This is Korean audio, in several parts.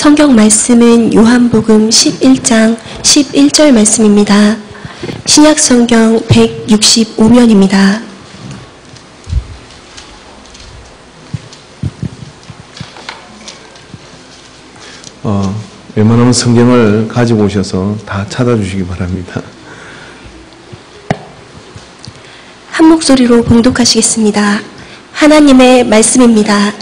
성경 말씀은 요한복음 11장 11절 말씀입니다. 신약 성경 165면입니다. 웬만하면 성경을 가지고 오셔서 다 찾아주시기 바랍니다. 한 목소리로 봉독하시겠습니다. 하나님의 말씀입니다.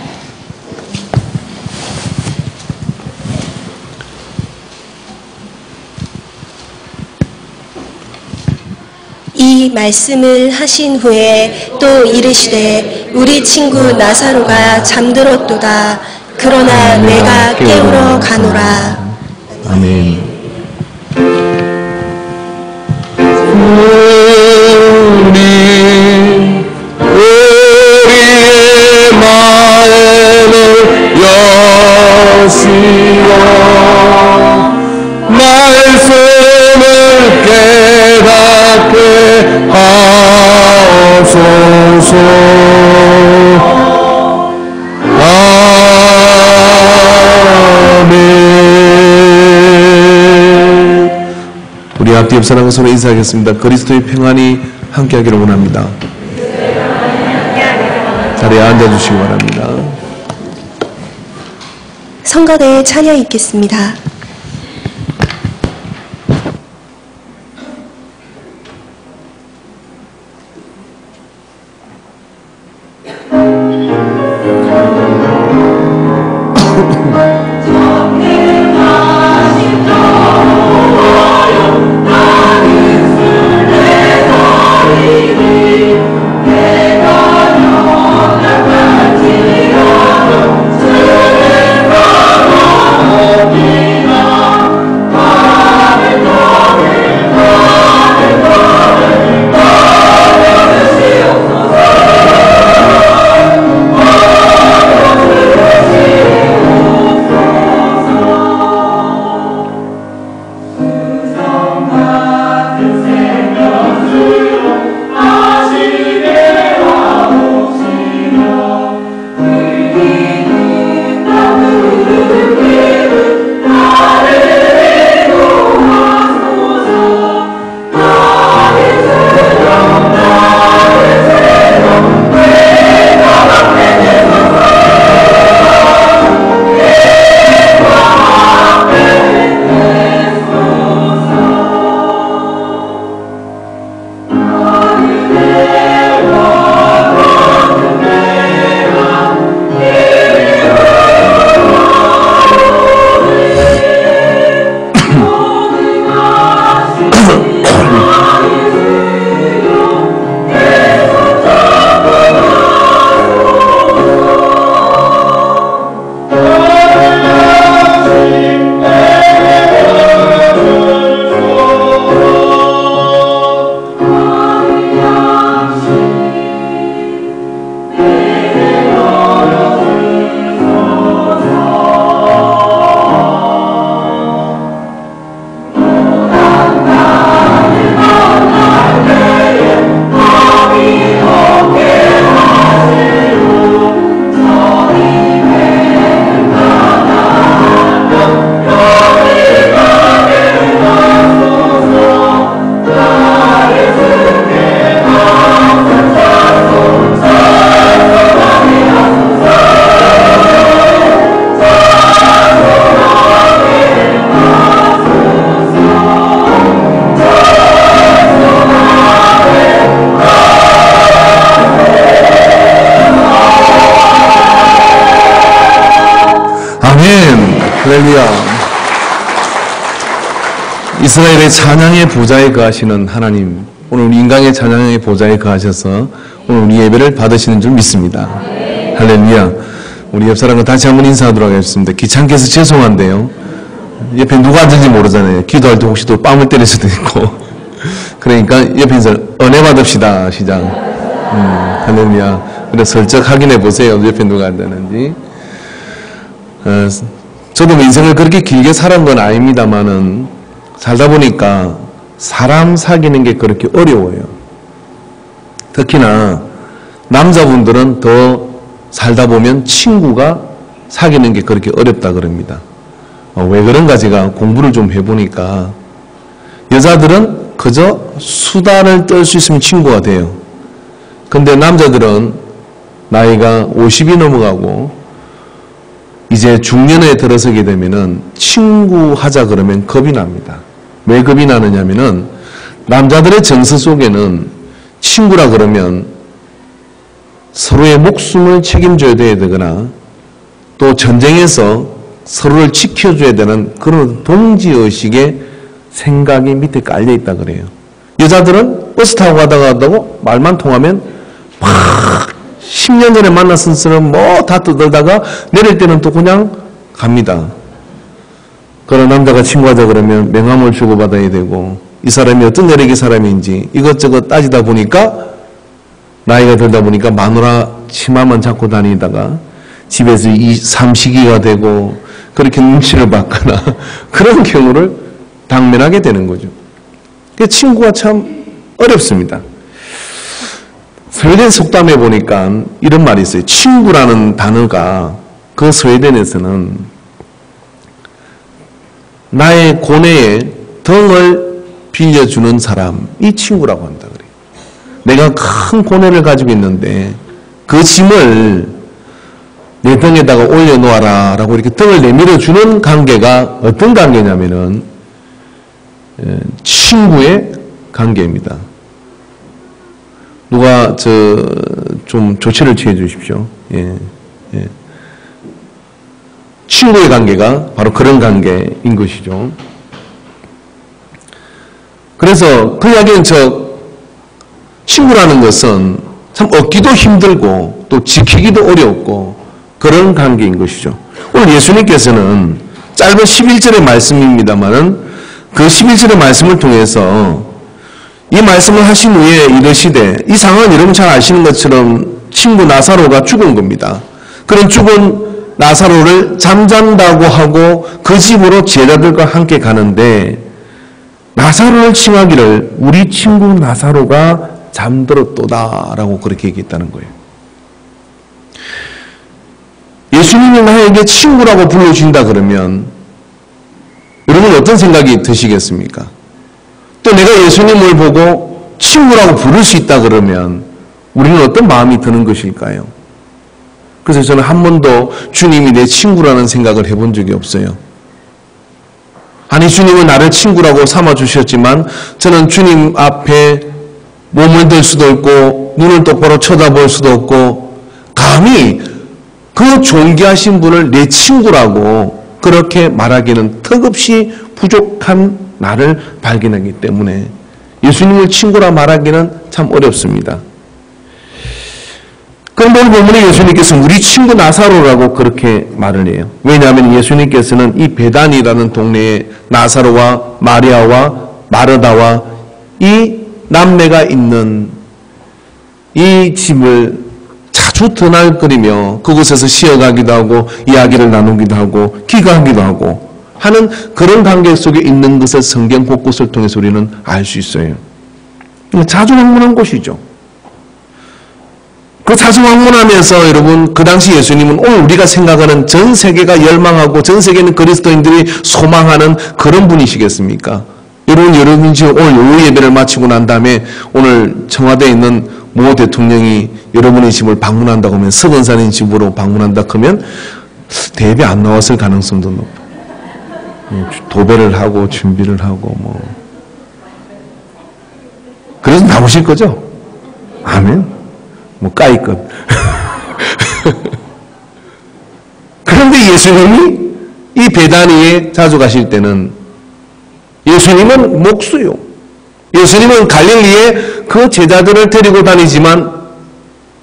이 말씀을 하신 후에 또 이르시되 우리 친구 나사로가 잠들었도다. 그러나 내가 깨우러 가노라. 아멘. 우리의 마음을 여시오 말씀을 깨닫게 하옵소서. 우리 앞뒤 옆 사람과 서로 인사하겠습니다. 그리스도의 평안이 함께하기를 원합니다. 자리에 앉아주시기 바랍니다. 성가대의 찬양이 있겠습니다. 이스라엘의 찬양의 보좌에 거하시는 하나님, 오늘 우리 인간의 찬양의 보좌에 거하셔서 오늘 우리 예배를 받으시는 줄 믿습니다. 할렐루야. 우리 옆 사람과 다시 한번 인사하도록 하겠습니다. 귀찮게 해서 죄송한데요, 옆에 누가 앉은지 모르잖아요. 기도할 때 혹시 또 뺨을 때릴 수도 있고 그러니까 옆에 인사 은혜 받읍시다. 시작. 할렐루야. 그래서 슬쩍 확인해 보세요. 옆에 누가 앉았는지. 저도 인생을 그렇게 길게 살은 건 아닙니다만은 살다 보니까 사람 사귀는 게 그렇게 어려워요. 특히나 남자분들은 더 살다 보면 친구가 사귀는 게 그렇게 어렵다 그럽니다. 왜 그런가 제가 공부를 좀 해보니까 여자들은 그저 수다를 떨 수 있으면 친구가 돼요. 근데 남자들은 나이가 50이 넘어가고 이제 중년에 들어서게 되면은 친구하자 그러면 겁이 납니다. 왜 겁이 나느냐면은 남자들의 정서 속에는 친구라 그러면 서로의 목숨을 책임져야 되거나 또 전쟁에서 서로를 지켜줘야 되는 그런 동지의식의 생각이 밑에 깔려있다 그래요. 여자들은 버스 타고 가다가 말만 통하면 막 10년 전에 만났은 사람 다 떠들다가 내릴 때는 또 그냥 갑니다. 그런 남자가 친구하자 그러면 명함을 주고받아야 되고 이 사람이 어떤 내력의 사람인지 이것저것 따지다 보니까 나이가 들다 보니까 마누라 치마만 잡고 다니다가 집에서 삼시기가 되고 그렇게 눈치를 받거나 그런 경우를 당면하게 되는 거죠. 친구가 참 어렵습니다. 스웨덴 속담에 보니까 이런 말이 있어요. 친구라는 단어가 그 스웨덴에서는 나의 고뇌에 덩을 빌려주는 사람이 친구라고 한다 그래요. 내가 큰 고뇌를 가지고 있는데 그 짐을 내 등에다가 올려놓아라 라고 이렇게 등을 내밀어주는 관계가 어떤 관계냐면은 친구의 관계입니다. 누가 좀 조치를 취해 주십시오. 예. 친구의 관계가 바로 그런 관계인 것이죠. 그래서 그 이야기는 친구라는 것은 참 얻기도 힘들고 또 지키기도 어렵고 그런 관계인 것이죠. 오늘 예수님께서는 짧은 11절의 말씀입니다만은 그 11절의 말씀을 통해서 이 말씀을 하신 후에 이르시되 이 상황은 여러분 잘 아시는 것처럼 친구 나사로가 죽은 겁니다. 그런 죽은 나사로를 잠잔다고 하고 그 집으로 제자들과 함께 가는데 나사로를 칭하기를 우리 친구 나사로가 잠들었도다 라고 그렇게 얘기했다는 거예요. 예수님이 나에게 친구라고 불러주신다 그러면 여러분 어떤 생각이 드시겠습니까? 또 내가 예수님을 보고 친구라고 부를 수 있다 그러면 우리는 어떤 마음이 드는 것일까요? 그래서 저는 한 번도 주님이 내 친구라는 생각을 해본 적이 없어요. 아니 주님은 나를 친구라고 삼아주셨지만 저는 주님 앞에 몸을 들 수도 없고 눈을 똑바로 쳐다볼 수도 없고 감히 그 존귀하신 분을 내 친구라고 그렇게 말하기는 턱없이 부족한 나를 발견하기 때문에 예수님을 친구라 말하기는 참 어렵습니다. 그런데 오늘 본문에 예수님께서 우리 친구 나사로라고 그렇게 말을 해요. 왜냐하면 예수님께서는 이 베다니라는 동네에 나사로와 마리아와 마르다와 이 남매가 있는 이 집을 자주 드날거리며 그곳에서 쉬어가기도 하고 이야기를 나누기도 하고 기가하기도 하고 하는 그런 관계 속에 있는 것을 성경 곳곳을 통해서 우리는 알 수 있어요. 자주 방문한 곳이죠. 그 자주 방문하면서 여러분 그 당시 예수님은 오늘 우리가 생각하는 전 세계가 열망하고 전 세계 있는 그리스도인들이 소망하는 그런 분이시겠습니까? 여러분 지금 오늘 요요 예배를 마치고 난 다음에 오늘 청와대에 있는 모 대통령이 여러분의 집을 방문한다고 하면 서건산인 집으로 방문한다 하면 대비 안 나왔을 가능성도 높아요. 도배를 하고 준비를 하고 그래서 나오실 거죠? 아멘. 까이껏. 그런데 예수님이 이 베다니에 자주 가실 때는 예수님은 목수요. 예수님은 갈릴리에 그 제자들을 데리고 다니지만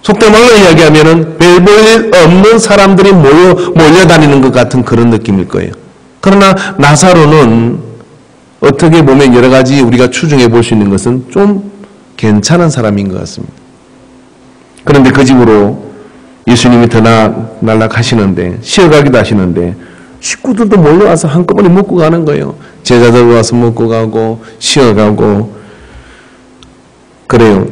속된 말로 이야기하면은 별 볼 일 없는 사람들이 몰려다니는 것 같은 그런 느낌일 거예요. 그러나 나사로는 어떻게 보면 여러 가지 우리가 추정해 볼 수 있는 것은 좀 괜찮은 사람인 것 같습니다. 그런데 그 집으로 예수님이 날락하시는데 쉬어가기도 하시는데 식구들도 몰려와서 한꺼번에 먹고 가는 거예요. 제자들 와서 먹고 가고 쉬어가고 그래요.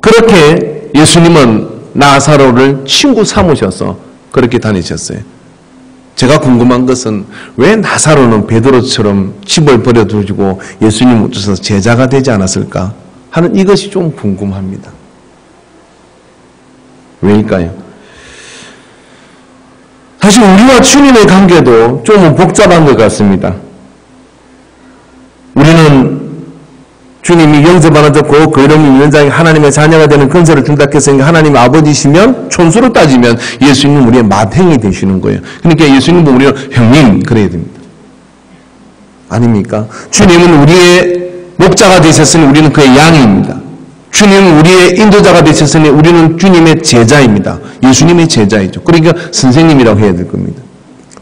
그렇게 예수님은 나사로를 친구 삼으셔서 그렇게 다니셨어요. 제가 궁금한 것은 왜 나사로는 베드로처럼 집을 버려두고 예수님 묻혀서 제자가 되지 않았을까 하는 이것이 좀 궁금합니다. 왜일까요? 사실 우리와 주님의 관계도 좀 복잡한 것 같습니다. 우리는 주님이 영접 하나 듣고 그 이름이 위원장이 하나님의 자녀가 되는 근세를 준다 했으니까 하나님 아버지시면 촌수로 따지면 예수님은 우리의 맏형이 되시는 거예요. 그러니까 예수님은 우리는 형님 그래야 됩니다. 아닙니까? 주님은 우리의 목자가 되셨으니 우리는 그의 양입니다. 주님은 우리의 인도자가 되셨으니 우리는 주님의 제자입니다. 예수님의 제자이죠. 그러니까 선생님이라고 해야 될 겁니다.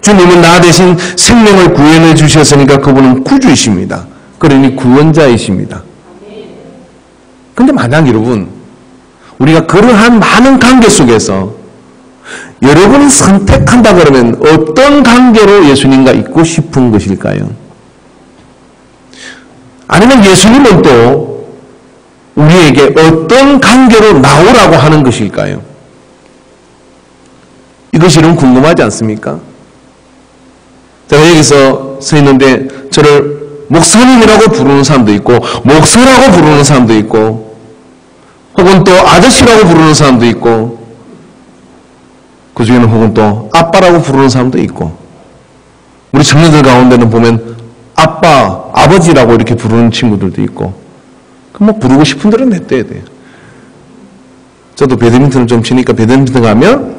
주님은 나 대신 생명을 구원해 주셨으니까 그분은 구주이십니다. 그러니 구원자이십니다. 근데 만약 여러분 우리가 그러한 많은 관계 속에서 여러분이 선택한다 그러면 어떤 관계로 예수님과 있고 싶은 것일까요? 아니면 예수님은 또 우리에게 어떤 관계로 나오라고 하는 것일까요? 이것이 좀 궁금하지 않습니까? 제가 여기서 서 있는데 저를 목사님이라고 부르는 사람도 있고 목사라고 부르는 사람도 있고 혹은 또 아저씨라고 부르는 사람도 있고 그 중에는 혹은 또 아빠라고 부르는 사람도 있고 우리 청년들 가운데는 보면 아빠, 아버지라고 이렇게 부르는 친구들도 있고 뭐 부르고 싶은 대로 냈대야 돼요. 저도 배드민턴을 좀 치니까 배드민턴 가면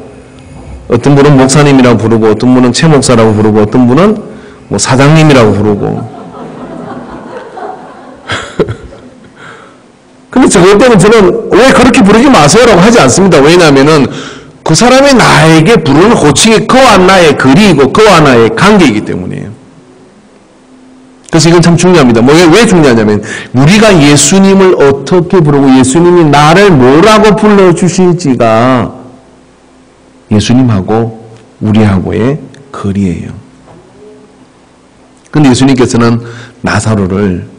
어떤 분은 목사님이라고 부르고 어떤 분은 최 목사라고 부르고 어떤 분은 뭐 사장님이라고 부르고 근데 저럴 때는 저는 왜 그렇게 부르지 마세요라고 하지 않습니다. 왜냐하면은 그 사람이 나에게 부르는 호칭이 그와 나의 거리이고 그와 나의 관계이기 때문이에요. 그래서 이건 참 중요합니다. 왜 중요하냐면 우리가 예수님을 어떻게 부르고 예수님이 나를 뭐라고 불러주실지가 예수님하고 우리하고의 거리예요. 근데 예수님께서는 나사로를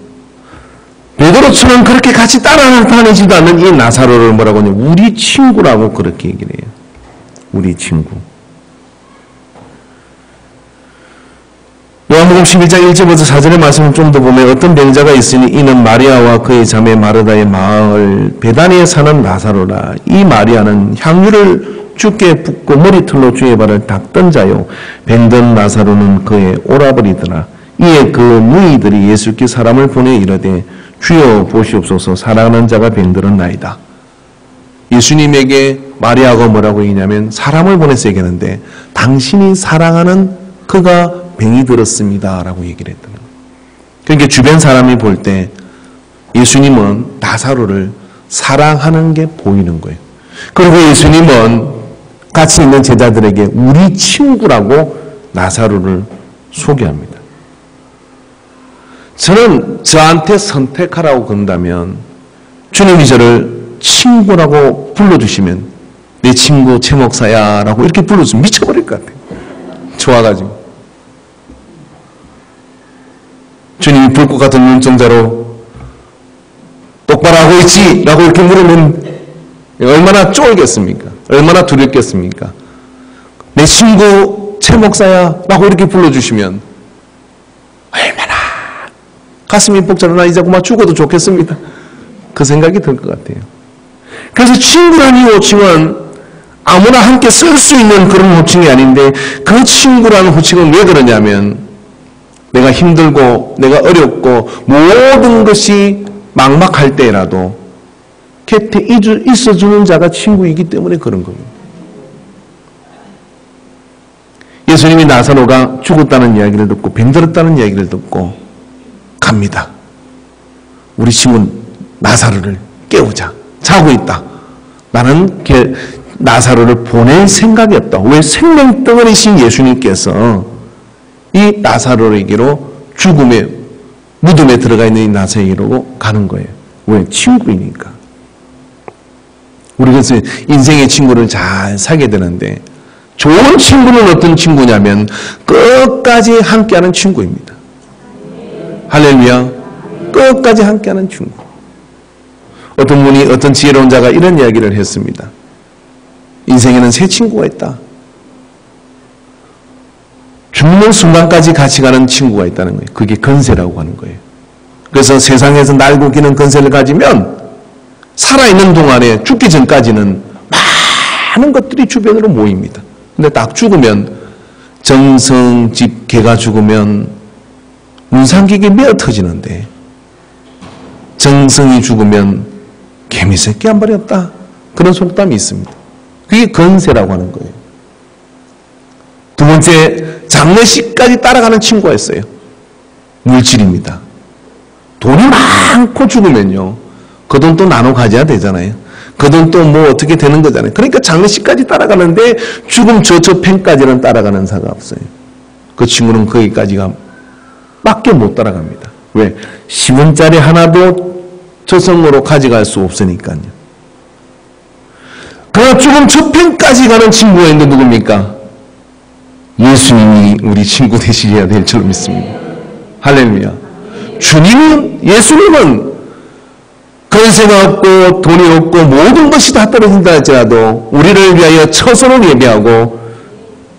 베드로처럼 그렇게 같이 따라 다니지도 않는 이 나사로를 뭐라고 하냐 우리 친구라고 그렇게 얘기를 해요. 우리 친구. 요한복음 11장 1절부터 4절의 말씀을 좀 더 보면 어떤 병자가 있으니 이는 마리아와 그의 자매 마르다의 마을 베다니에 사는 나사로라. 이 마리아는 향유를 주께 붓고 머리털로 주의 발을 닦던 자요 병든 나사로는 그의 오라버니더라. 이에 그 무리들이 예수께 사람을 보내 이르되 주여 보시옵소서 사랑하는 자가 병들었나이다. 예수님에게 마리아가 뭐라고 얘기냐면 사람을 보내서 얘기하는데 당신이 사랑하는 그가 병이 들었습니다 라고 얘기를 했던 거예요. 그러니까 주변 사람이 볼 때 예수님은 나사로를 사랑하는 게 보이는 거예요. 그리고 예수님은 같이 있는 제자들에게 우리 친구라고 나사로를 소개합니다. 저는 저한테 선택하라고 건다면 주님이 저를 친구라고 불러주시면 내 친구 최 목사야 라고 이렇게 불러주면 미쳐버릴 것 같아요. 좋아가지고 주님이 불꽃 같은 눈동자로 똑바로 하고 있지 라고 이렇게 물으면 얼마나 쫄겠습니까? 얼마나 두렵겠습니까? 내 친구 최 목사야 라고 이렇게 불러주시면 얼마나 가슴이 벅차나 이제 그만 죽어도 좋겠습니다. 그 생각이 들 것 같아요. 그래서 친구라는 이 호칭은 아무나 함께 쓸 수 있는 그런 호칭이 아닌데 그 친구라는 호칭은 왜 그러냐면 내가 힘들고 내가 어렵고 모든 것이 막막할 때라도 곁에 있어주는 자가 친구이기 때문에 그런 겁니다. 예수님이 나사로가 죽었다는 이야기를 듣고 병들었다는 이야기를 듣고 갑니다. 우리 친구 나사로를 깨우자. 자고 있다. 나는 나사로를 보낼 생각이 없다. 왜 생명덩어리신 예수님께서 이 나사로에게로 죽음의 무덤에 들어가 있는 이 나사로에게로 가는 거예요. 왜? 친구이니까. 우리 그래서 인생의 친구를 잘 사게 되는데 좋은 친구는 어떤 친구냐면 끝까지 함께하는 친구입니다. 할렐루야. 끝까지 함께하는 친구. 어떤 분이 어떤 지혜로운 자가 이런 이야기를 했습니다. 인생에는 세 친구가 있다. 죽는 순간까지 같이 가는 친구가 있다는 거예요. 그게 건세라고 하는 거예요. 그래서 세상에서 날고 기는 건세를 가지면 살아있는 동안에 죽기 전까지는 많은 것들이 주변으로 모입니다. 근데 딱 죽으면 정성집 개가 죽으면 문상기계 메어 터지는데 정성이 죽으면 개미새끼 한 발이 없다. 그런 속담이 있습니다. 그게 건세라고 하는 거예요. 두 번째, 장례식까지 따라가는 친구가 있어요. 물질입니다. 돈이 많고 죽으면요, 그 돈 또 나눠 가져야 되잖아요. 그 돈 또 뭐 어떻게 되는 거잖아요. 그러니까 장례식까지 따라가는데 죽음 저편까지는 따라가는 사가 없어요. 그 친구는 거기까지가 밖에 못 따라갑니다. 왜? 10원짜리 하나도 저성으로 가져갈 수 없으니까요. 그 죽음 저편까지 가는 친구가 있는데 누굽니까? 예수님이 우리 친구 되시려야 될 줄 믿습니다. 할렐루야. 예수님은 건세가 없고 돈이 없고 모든 것이 다 떨어진다 할지라도 우리를 위하여 처소를 예비하고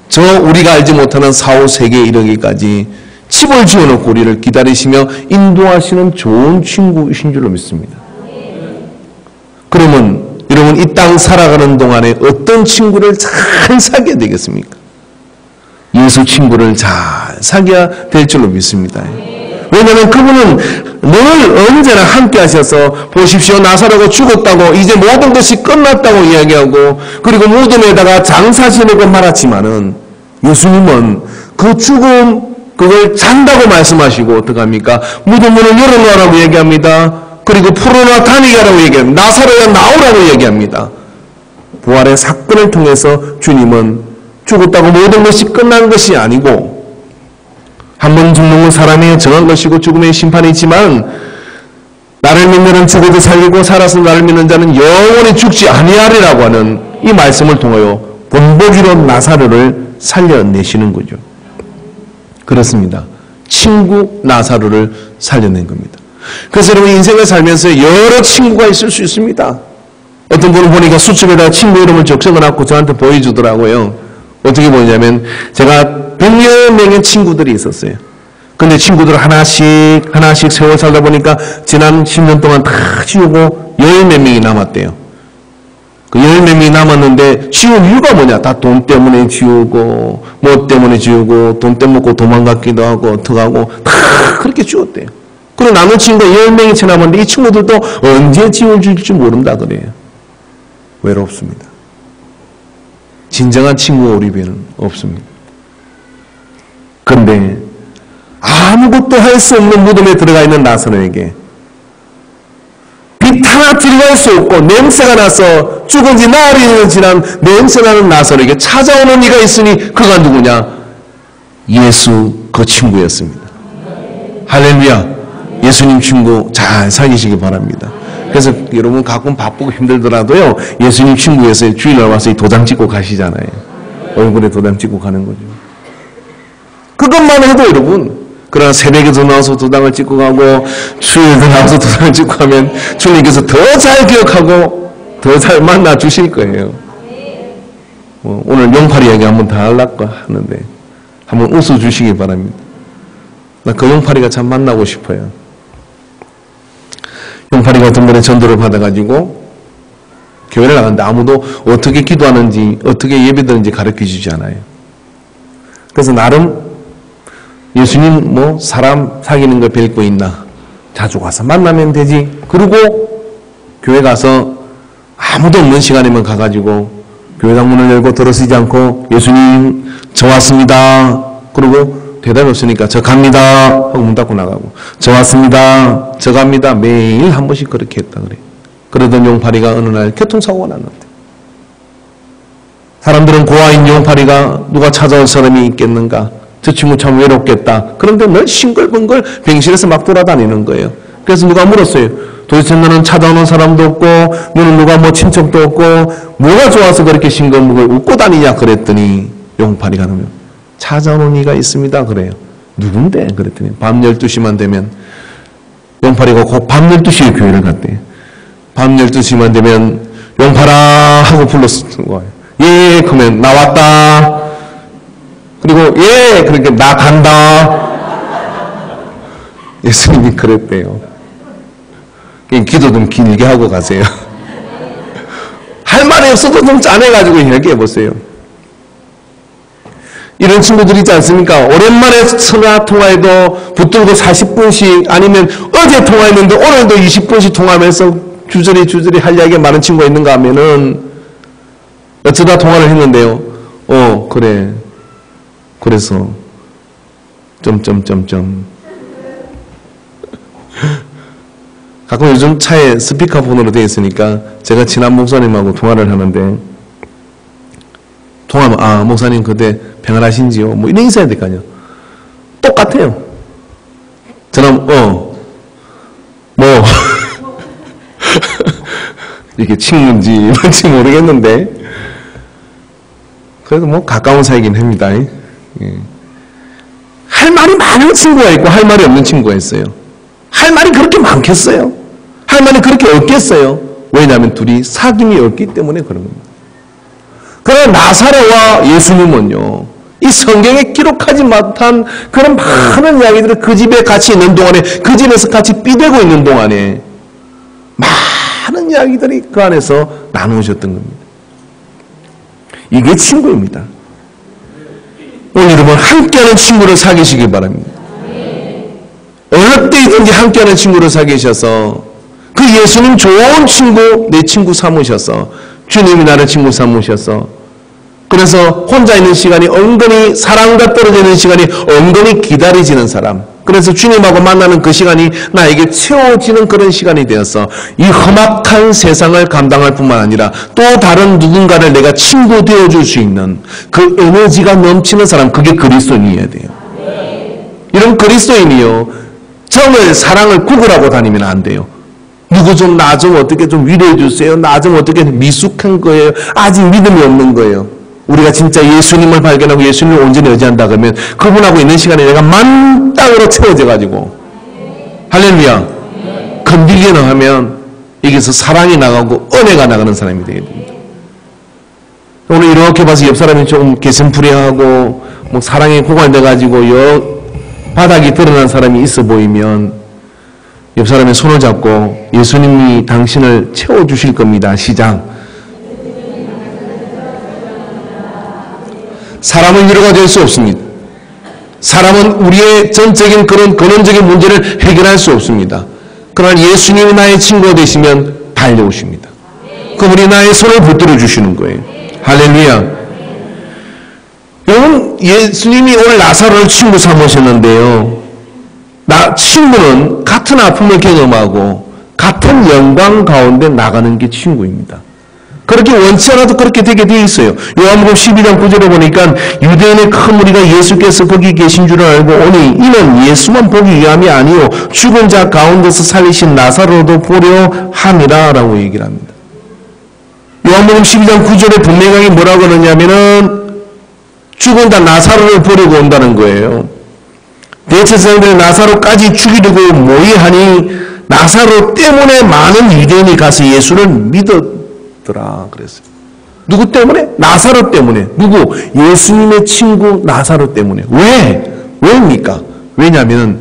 저 우리가 알지 못하는 사후 세계에 이르기까지 집을 지어놓고 우리를 기다리시며 인도하시는 좋은 친구이신 줄로 믿습니다. 그러면 여러분 이 땅 살아가는 동안에 어떤 친구를 잘 사귀어야 되겠습니까? 예수 친구를 잘 사귀어야 될 줄로 믿습니다. 왜냐하면 그분은 늘 언제나 함께 하셔서 보십시오, 나사로가 죽었다고 이제 모든 것이 끝났다고 이야기하고 그리고 무덤에다가 장사 지내고 말았지만은 예수님은 그 죽음 그걸 잔다고 말씀하시고 어떡합니까? 무덤 문을 열어놓으라고 얘기합니다. 그리고 풀어놔 다니게 하라고 얘기합니다. 나사로야 나오라고 얘기합니다. 부활의 사건을 통해서 주님은 죽었다고 모든 것이 끝난 것이 아니고 한 번 죽는 건 사람이 정한 것이고 죽음의 심판이 있지만 나를 믿는 자는 죽어도 살리고 살아서 나를 믿는 자는 영원히 죽지 아니하리라고 하는 이 말씀을 통하여 본보기로 나사로를 살려내시는 거죠. 그렇습니다. 친구 나사로를 살려낸 겁니다. 그래서 여러분 인생을 살면서 여러 친구가 있을 수 있습니다. 어떤 분은 보니까 수첩에다가 친구 이름을 적셔놓고 저한테 보여주더라고요. 어떻게 보이냐면 제가 100여 명의 친구들이 있었어요. 근데 친구들 하나씩 세월 살다 보니까 지난 10년 동안 다 지우고 10몇 명이 남았대요. 그 10몇 명이 남았는데 지운 이유가 뭐냐? 다 돈 때문에 지우고 뭐 때문에 지우고 돈 떼먹고 도망갔기도 하고 어떻게 하고 다 그렇게 지웠대요. 그리고 남은 친구가 10명이 채 남았는데 이 친구들도 언제 지워질지 모른다 그래요. 외롭습니다. 진정한 친구가 우리 배는 없습니다. 그런데 아무것도 할 수 없는 무덤에 들어가 있는 나사로에게 빛 하나 들어갈 수 없고 냄새가 나서 죽은 지 나흘이 지난 냄새나는 나사로에게 찾아오는 이가 있으니 그가 누구냐? 예수 그 친구였습니다. 할렐루야. 예수님 친구 잘 사귀시기 바랍니다. 그래서 여러분 가끔 바쁘고 힘들더라도요, 예수님 친구에서 주일날 와서 이 도장 찍고 가시잖아요. 얼굴에 도장 찍고 가는 거죠. 그것만 해도 여러분, 그러나 새벽에도 나와서 도장을 찍고 가고 주일에도 나와서 도장을 찍고 가면 주님께서 더 잘 기억하고 더 잘 만나 주실 거예요. 오늘 용팔이 이야기 한번 다 하려고 하는데 한번 웃어 주시기 바랍니다. 나 그 용팔이가 참 만나고 싶어요. 용팔이가 어떤 번에 전도를 받아가지고 교회를 나갔는데 아무도 어떻게 기도하는지 어떻게 예배드는지 가르쳐주지 않아요. 그래서 나름 예수님 뭐 사람 사귀는 거 뵐 거 있나? 자주 가서 만나면 되지. 그리고 교회 가서 아무도 없는 시간이면 가가지고 교회당 문을 열고 들어서지 않고 예수님 저 왔습니다. 그리고 대답이 없으니까 저 갑니다 하고 문 닫고 나가고 저 왔습니다. 저 갑니다. 매일 한 번씩 그렇게 했다 그래. 그러던 용팔이가 어느 날 교통사고가 났는데 사람들은 고아인 용팔이가 누가 찾아올 사람이 있겠는가? 저 친구 참 외롭겠다. 그런데 늘 싱글벙글 병실에서 막 돌아다니는 거예요. 그래서 누가 물었어요. 도대체 너는 찾아오는 사람도 없고 너는 누가 뭐 친척도 없고 뭐가 좋아서 그렇게 싱글벙글 웃고 다니냐 그랬더니 용팔이가 그러면 찾아오는 이가 있습니다 그래요. 누군데? 그랬더니 밤 12시만 되면 용팔이가 곧 밤 12시에 교회를 갔대요. 밤 12시만 되면 용팔아 하고 불렀던 거예요. 예, 그러면 나왔다. 그리고 예 그렇게 나 간다. 예수님이 그랬대요. 기도 좀 길게 하고 가세요. 할 말이 없어도 좀 짜내가지고 이야기해보세요. 이런 친구들 있지 않습니까? 오랜만에 전화 통화해도 붙들고 40분씩 아니면 어제 통화했는데 오늘도 20분씩 통화하면서 주저리 할 이야기가 많은 친구가 있는가 하면은 어쩌다 통화를 했는데요. 그래. 그래서 가끔 요즘 차에 스피커폰으로 되어 있으니까 제가 친한 목사님하고 통화를 하는데 통화하면 목사님 그때 평안하신지요? 뭐 이런 인사해야 될 거 아니에요. 똑같아요. 저는 뭐 이게 친구인지 뭔지 모르겠는데 그래도 뭐 가까운 사이긴 합니다. 예. 할 말이 많은 친구가 있고 할 말이 없는 친구가 있어요. 할 말이 그렇게 많겠어요? 할 말이 그렇게 없겠어요? 왜냐하면 둘이 사귐이 없기 때문에 그런 겁니다. 그러나 나사로와 예수님은요, 이 성경에 기록하지 못한 그런 많은 이야기들을 그 집에 같이 있는 동안에, 그 집에서 같이 삐대고 있는 동안에 많은 이야기들이 그 안에서 나누셨던 겁니다. 이게 친구입니다. 오늘 여러분 함께하는 친구를 사귀시길 바랍니다. 어느 때이든지 함께하는 친구를 사귀셔서 그 예수님 좋은 친구, 내 친구 삼으셔서 주님이 나를 친구 삼으셔서 그래서 혼자 있는 시간이 은근히 사랑과 떨어져 있는 시간이 은근히 기다려지는 사람, 그래서 주님하고 만나는 그 시간이 나에게 채워지는 그런 시간이 되어서 이 험악한 세상을 감당할 뿐만 아니라 또 다른 누군가를 내가 친구 되어줄 수 있는 그 에너지가 넘치는 사람, 그게 그리스도인이어야 돼요. 이런 그리스도인이요, 정을 사랑을 구걸하고 다니면 안 돼요. 누구 좀 나 좀 어떻게 좀 위로해 주세요. 나 좀 어떻게 미숙한 거예요. 아직 믿음이 없는 거예요. 우리가 진짜 예수님을 발견하고 예수님을 온전히 의지한다 그러면 그분하고 있는 시간에 내가 만땅으로 채워져 가지고 할렐루야 건들기는 하면 여기서 사랑이 나가고 은혜가 나가는 사람이 되게 됩니다. 오늘 이렇게 봐서 옆 사람이 좀 개슴푸레하고 뭐 사랑에 고갈돼 가지고 바닥이 드러난 사람이 있어 보이면 옆 사람의 손을 잡고 예수님이 당신을 채워주실 겁니다. 시작. 사람은 위로가 될 수 없습니다. 사람은 우리의 전적인 그런 근원적인 문제를 해결할 수 없습니다. 그러나 예수님이 나의 친구가 되시면 달려오십니다. 그분이 나의 손을 붙들어 주시는 거예요. 할렐루야. 여러분, 예수님이 오늘 나사로를 친구 삼으셨는데요. 친구는 같은 아픔을 경험하고 같은 영광 가운데 나가는 게 친구입니다. 그렇게 원치 않아도 그렇게 되게 되어 있어요. 요한복음 12장 9절에 보니까 유대인의 큰 무리가 예수께서 거기 계신 줄 알고 오니 이는 예수만 보기 위함이 아니요 죽은 자 가운데서 살리신 나사로도 보려 함이라 라고 얘기를 합니다. 요한복음 12장 9절에 분명하게 뭐라고 그러냐면은 죽은 자 나사로를 보려고 온다는 거예요. 대제사장들이 나사로까지 죽이려고 모의하니 나사로 때문에 많은 유대인이 가서 예수를 믿었더라 그랬어요. 누구 때문에? 나사로 때문에. 누구? 예수님의 친구 나사로 때문에. 왜입니까? 왜냐하면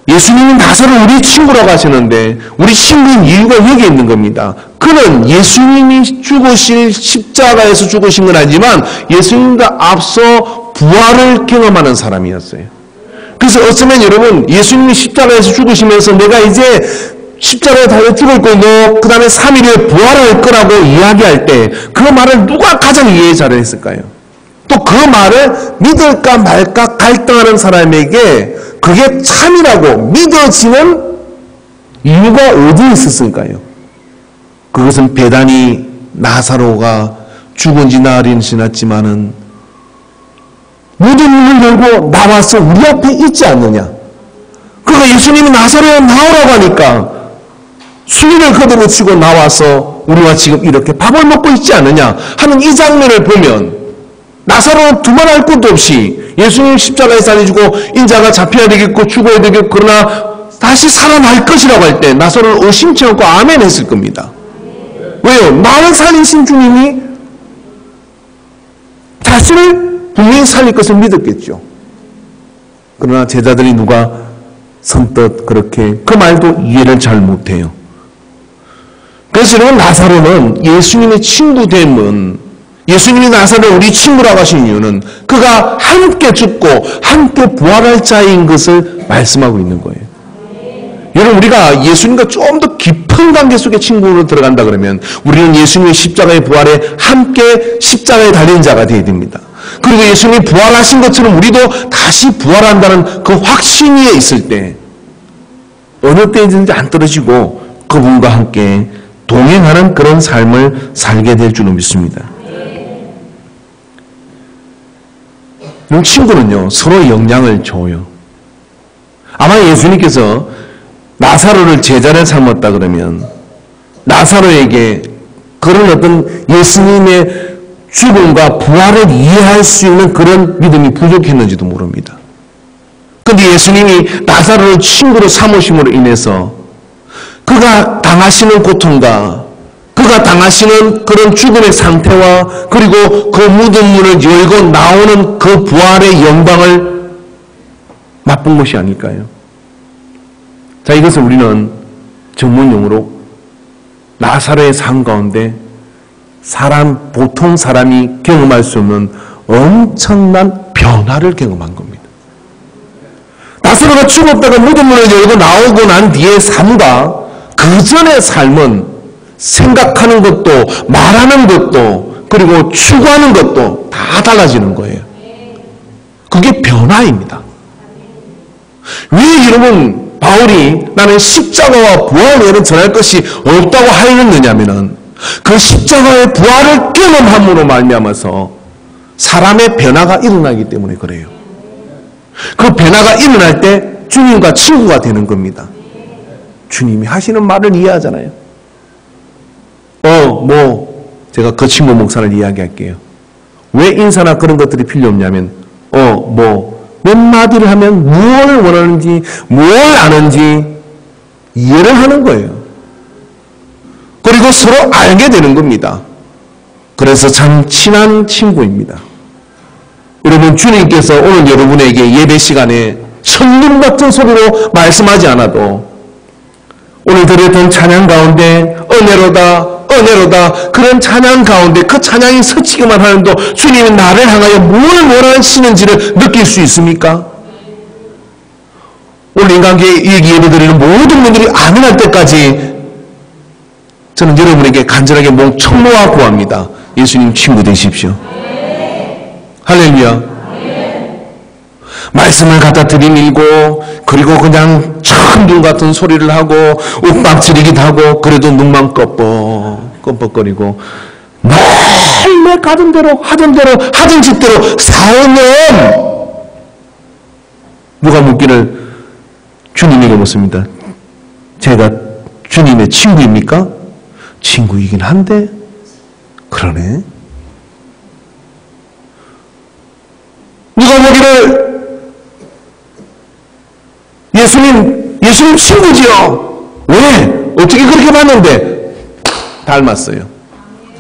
예수님이 나사로 우리 친구라고 하시는데 우리 친구인 이유가 여기에 있는 겁니다. 그는 예수님이 죽으실 십자가에서 죽으신 건 아니지만 예수님과 앞서 부활을 경험하는 사람이었어요. 그래서 어쩌면 여러분 예수님이 십자가에서 죽으시면서 내가 이제 십자가에 달려 죽을 거고 그 다음에 3일 후에 부활할 거라고 이야기할 때 그 말을 누가 가장 이해 잘했을까요? 또 그 말을 믿을까 말까 갈등하는 사람에게 그게 참이라고 믿어지는 이유가 어디에 있었을까요? 그것은 배단이 나사로가 죽은 지 나흘이 지났지만은 모든 문을 열고 나와서 우리 앞에 있지 않느냐. 그러니까 예수님이 나사로에 나오라고 하니까 수리를 걷어붙이고 나와서 우리와 지금 이렇게 밥을 먹고 있지 않느냐 하는 이 장면을 보면 나사로는 두말할 것도 없이 예수님 십자가에 살려주고 인자가 잡혀야 되겠고 죽어야 되겠고 그러나 다시 살아날 것이라고 할 때 나사로는 의심치 않고 아멘 했을 겁니다. 왜요? 나를 살리신 주님이 자신을 분명히 살릴 것을 믿었겠죠. 그러나 제자들이 누가 선뜻 그렇게 그 말도 이해를 잘 못해요. 그래서 여러분, 나사로는 예수님의 친구됨은, 예수님이 나사로를 우리 친구라고 하신 이유는 그가 함께 죽고 함께 부활할 자인 것을 말씀하고 있는 거예요. 여러분, 우리가 예수님과 좀 더 깊은 관계 속에 친구로 들어간다 그러면 우리는 예수님의 십자가의 부활에 함께 십자가에 달린 자가 되어야 됩니다. 그리고 예수님이 부활하신 것처럼 우리도 다시 부활한다는 그 확신이 있을 때 어느 때든지 안 떨어지고 그분과 함께 동행하는 그런 삶을 살게 될 줄로 믿습니다. 이 친구는요, 서로 영향을 줘요. 아마 예수님께서 나사로를 제자를 삼았다 그러면 나사로에게 그런 어떤 예수님의 죽음과 부활을 이해할 수 있는 그런 믿음이 부족했는지도 모릅니다. 그런데 예수님이 나사로를 친구로 삼으심으로 인해서 그가 당하시는 고통과 그가 당하시는 그런 죽음의 상태와 그리고 그 무덤 문을 열고 나오는 그 부활의 영광을 맛본 것이 아닐까요? 자, 이것을 우리는 전문용어로 나사로의 삶 가운데 보통 사람이 경험할 수 없는 엄청난 변화를 경험한 겁니다. 나사로가 죽었다가 무덤 문을 열고 나오고 난 뒤의 삶과 그 전의 삶은 생각하는 것도 말하는 것도 그리고 추구하는 것도 다 달라지는 거예요. 그게 변화입니다. 왜 여러분 바울이 나는 십자가와 부활 외에는 전할 것이 없다고 하였느냐면은 그 십자가의 부활을 경험함으로 말미암아서 사람의 변화가 일어나기 때문에 그래요. 그 변화가 일어날 때 주님과 친구가 되는 겁니다. 주님이 하시는 말을 이해하잖아요. 제가 그 친구 목사를 이야기할게요. 왜 인사나 그런 것들이 필요 없냐면, 몇 마디를 하면 무엇을 원하는지, 뭘 아는지 이해를 하는 거예요. 그리고 서로 알게 되는 겁니다. 그래서 참 친한 친구입니다. 여러분, 주님께서 오늘 여러분에게 예배 시간에 천둥 같은 소리로 말씀하지 않아도 오늘 드렸던 찬양 가운데 은혜로다 그런 찬양 가운데 그 찬양이 스치기만 하는도 주님이 나를 향하여 뭘 원하시는지를 느낄 수 있습니까? 오늘 인간계에 예배 드리는 모든 분들이 아멘할 때까지 저는 여러분에게 간절하게 청노와 구합니다. 예수님 친구 되십시오. 할렐루야. 말씀을 갖다 들이밀고 그리고 그냥 천둥 같은 소리를 하고 윽박지르기도 하고 그래도 눈만 껌뻑거리고 날 가던 대로 하던 짓대로 살면 누가 묻기를 주님에게 묻습니다. 제가 주님의 친구입니까? 친구이긴 한데 그러네. 누가 묻기를 예수님 친구지요. 왜? 어떻게 그렇게 봤는데? 닮았어요.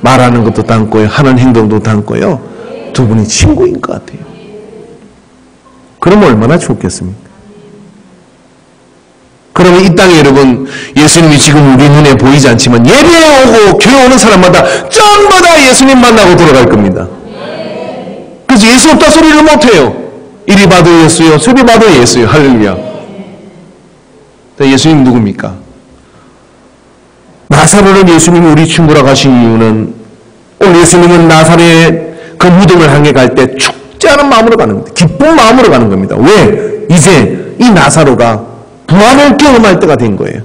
말하는 것도 닮고요. 하는 행동도 닮고요. 두 분이 친구인 것 같아요. 그러면 얼마나 좋겠습니까? 그러면 이 땅에 여러분, 예수님이 지금 우리 눈에 보이지 않지만 예배에 오고 교회 오는 사람마다 전부 다 예수님 만나고 돌아갈 겁니다. 그래서 예수 없다 소리를 못해요. 이리 봐도 예수요, 저리 봐도 예수요. 할렐루야. 예수님 누굽니까? 나사로를 예수님이 우리 친구라고 하신 이유는 오늘 예수님은 나사로의 그 무덤을 향해 갈 때 축제하는 마음으로 가는 겁니다. 기쁜 마음으로 가는 겁니다. 왜? 이제 이 나사로가 부활을 경험할 때가 된 거예요.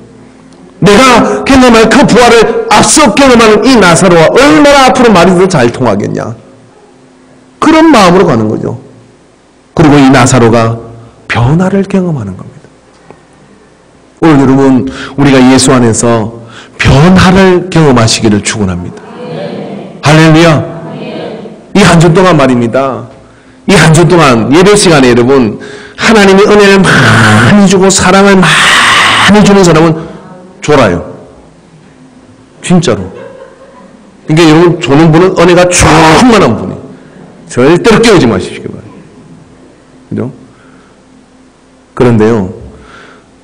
내가 경험할 그 부활을 앞서 경험하는 이 나사로와 얼마나 앞으로 말이 더 잘 통하겠냐. 그런 마음으로 가는 거죠. 그리고 이 나사로가 변화를 경험하는 겁니다. 오늘 여러분, 우리가 예수 안에서 변화를 경험하시기를 축원합니다. 할렐루야. 이 한 주 동안 말입니다. 이 한 주 동안 예배 시간에 여러분, 하나님이 은혜를 많이 주고 사랑을 많이 주는 사람은 졸아요. 진짜로. 그러니까 여러분, 조는 분은 은혜가 충만한 분이에요. 절대로 깨우지 마십시오. 그죠? 그런데요,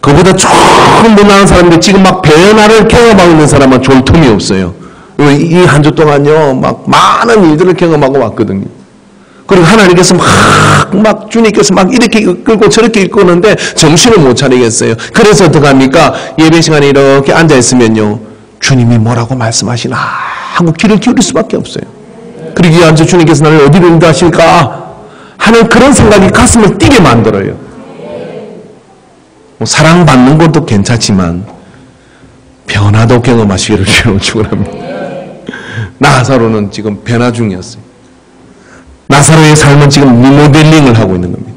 그보다 조금 더 나은 사람인데 지금 막 변화를 경험하고 있는 사람은 좋을 틈이 없어요. 이 한 주 동안요, 막 많은 일들을 경험하고 왔거든요. 그리고 하나님께서 막 주님께서 막 이렇게 이끌고 저렇게 이끌는데 정신을 못 차리겠어요. 그래서 어떡합니까? 예배 시간에 이렇게 앉아있으면요, 주님이 뭐라고 말씀하시나 하고 귀를 기울일 수밖에 없어요. 그리고 이 앉아 주님께서 나를 어디로 인도하실까 하는 그런 생각이 가슴을 뛰게 만들어요. 뭐 사랑받는 것도 괜찮지만 변화도 경험하시기를 주님으로 축원합니다. 나사로는 지금 변화 중이었어요. 나사로의 삶은 지금 리모델링을 하고 있는 겁니다.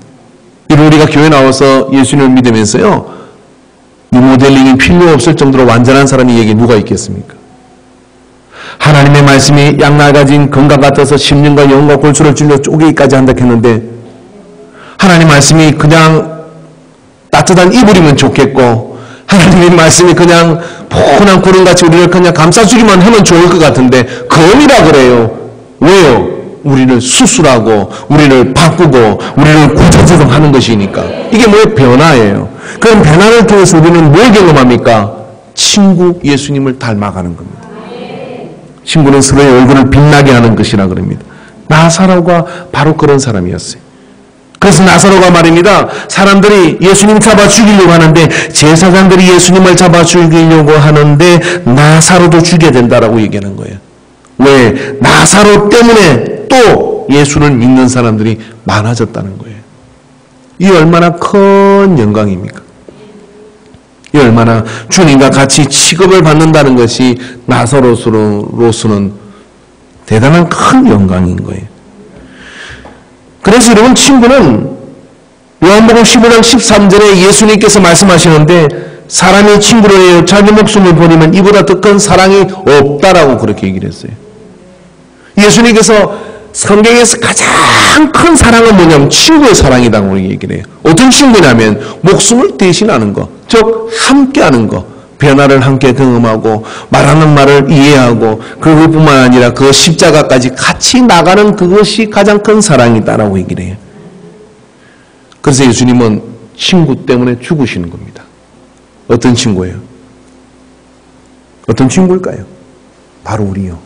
이런 우리가 교회 나와서 예수님을 믿으면서요, 리모델링이 필요 없을 정도로 완전한 사람이 여기 누가 있겠습니까? 하나님의 말씀이 양날가진 금과 같아서 심령과 영과 골수를 찔러 쪼개기까지 한다 했는데, 하나님 말씀이 그냥 따뜻한 이불이면 좋겠고, 하나님의 말씀이 그냥 포근한 구름같이 우리를 그냥 감싸주기만 하면 좋을 것 같은데, 검이라 그래요. 왜요? 우리를 수술하고 우리를 바꾸고 우리를 구조조정하는 것이니까. 이게 뭐예요? 변화예요. 그럼 변화를 통해서 우리는 뭘 경험합니까? 친구 예수님을 닮아가는 겁니다. 친구는 서로의 얼굴을 빛나게 하는 것이라 그럽니다. 나사로가 바로 그런 사람이었어요. 그래서 나사로가 말입니다. 사람들이 예수님 잡아 죽이려고 하는데, 제사장들이 예수님을 잡아 죽이려고 하는데 나사로도 죽여야 된다라고 얘기하는 거예요. 왜? 나사로 때문에 또 예수를 믿는 사람들이 많아졌다는 거예요. 이 얼마나 큰 영광입니까? 이 얼마나 주님과 같이 취급을 받는다는 것이 나사로로서는 대단한 큰 영광인 거예요. 그래서 여러분, 친구는 요한복음 15장 13절에 예수님께서 말씀하시는데, 사람이 친구를 해요 자기 목숨을 버리면 이보다 더 큰 사랑이 없다라고 그렇게 얘기를 했어요. 예수님께서 성경에서 가장 큰 사랑은 뭐냐면 친구의 사랑이라고 얘기를 해요. 어떤 친구냐면 목숨을 대신하는 것, 즉 함께하는 것, 변화를 함께 경험하고 말하는 말을 이해하고 그것뿐만 아니라 그 십자가까지 같이 나가는 그것이 가장 큰 사랑이다라고 얘기를 해요. 그래서 예수님은 친구 때문에 죽으시는 겁니다. 어떤 친구예요? 어떤 친구일까요? 바로 우리요.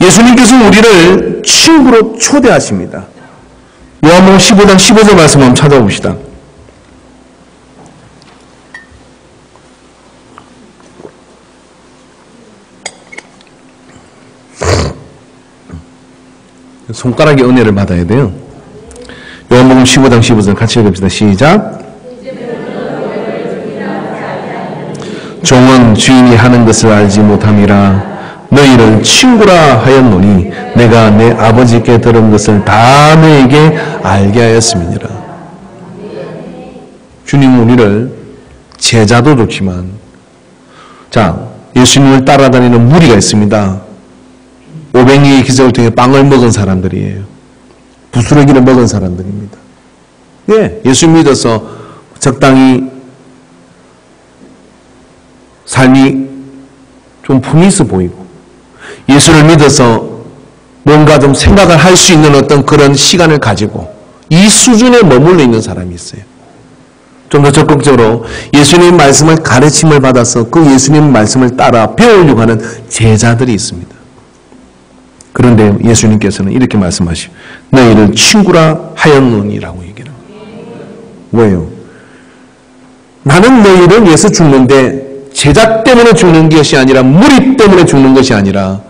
예수님께서 우리를 친구로 초대하십니다. 요한복음 15장 15절 말씀 한번 찾아봅시다. 손가락의 은혜를 받아야 돼요. 요한복음 15장 15절 같이 읽읍시다. 시작. 종은 주인이 하는 것을 알지 못함이라. 너희를 친구라 하였노니 내가 내 아버지께 들은 것을 다 너에게 알게 하였음이니라. 주님은 우리를 제자도 좋지만, 자, 예수님을 따라다니는 무리가 있습니다. 오병이의 기적을 통해 빵을 먹은 사람들이에요. 부스러기를 먹은 사람들입니다. 예, 예수 믿어서 적당히 삶이 좀 품이 있어 보이고, 예수를 믿어서 뭔가 좀 생각을 할 수 있는 어떤 그런 시간을 가지고 이 수준에 머물러 있는 사람이 있어요. 좀 더 적극적으로 예수님 말씀을 가르침을 받아서 그 예수님 말씀을 따라 배우려고 하는 제자들이 있습니다. 그런데 예수님께서는 이렇게 말씀하시오. 너희를 친구라 하였느니라고 얘기를 합니다. 왜요? 나는 너희를 위해서 죽는데 제자 때문에 죽는 것이 아니라 무리 때문에 죽는 것이 아니라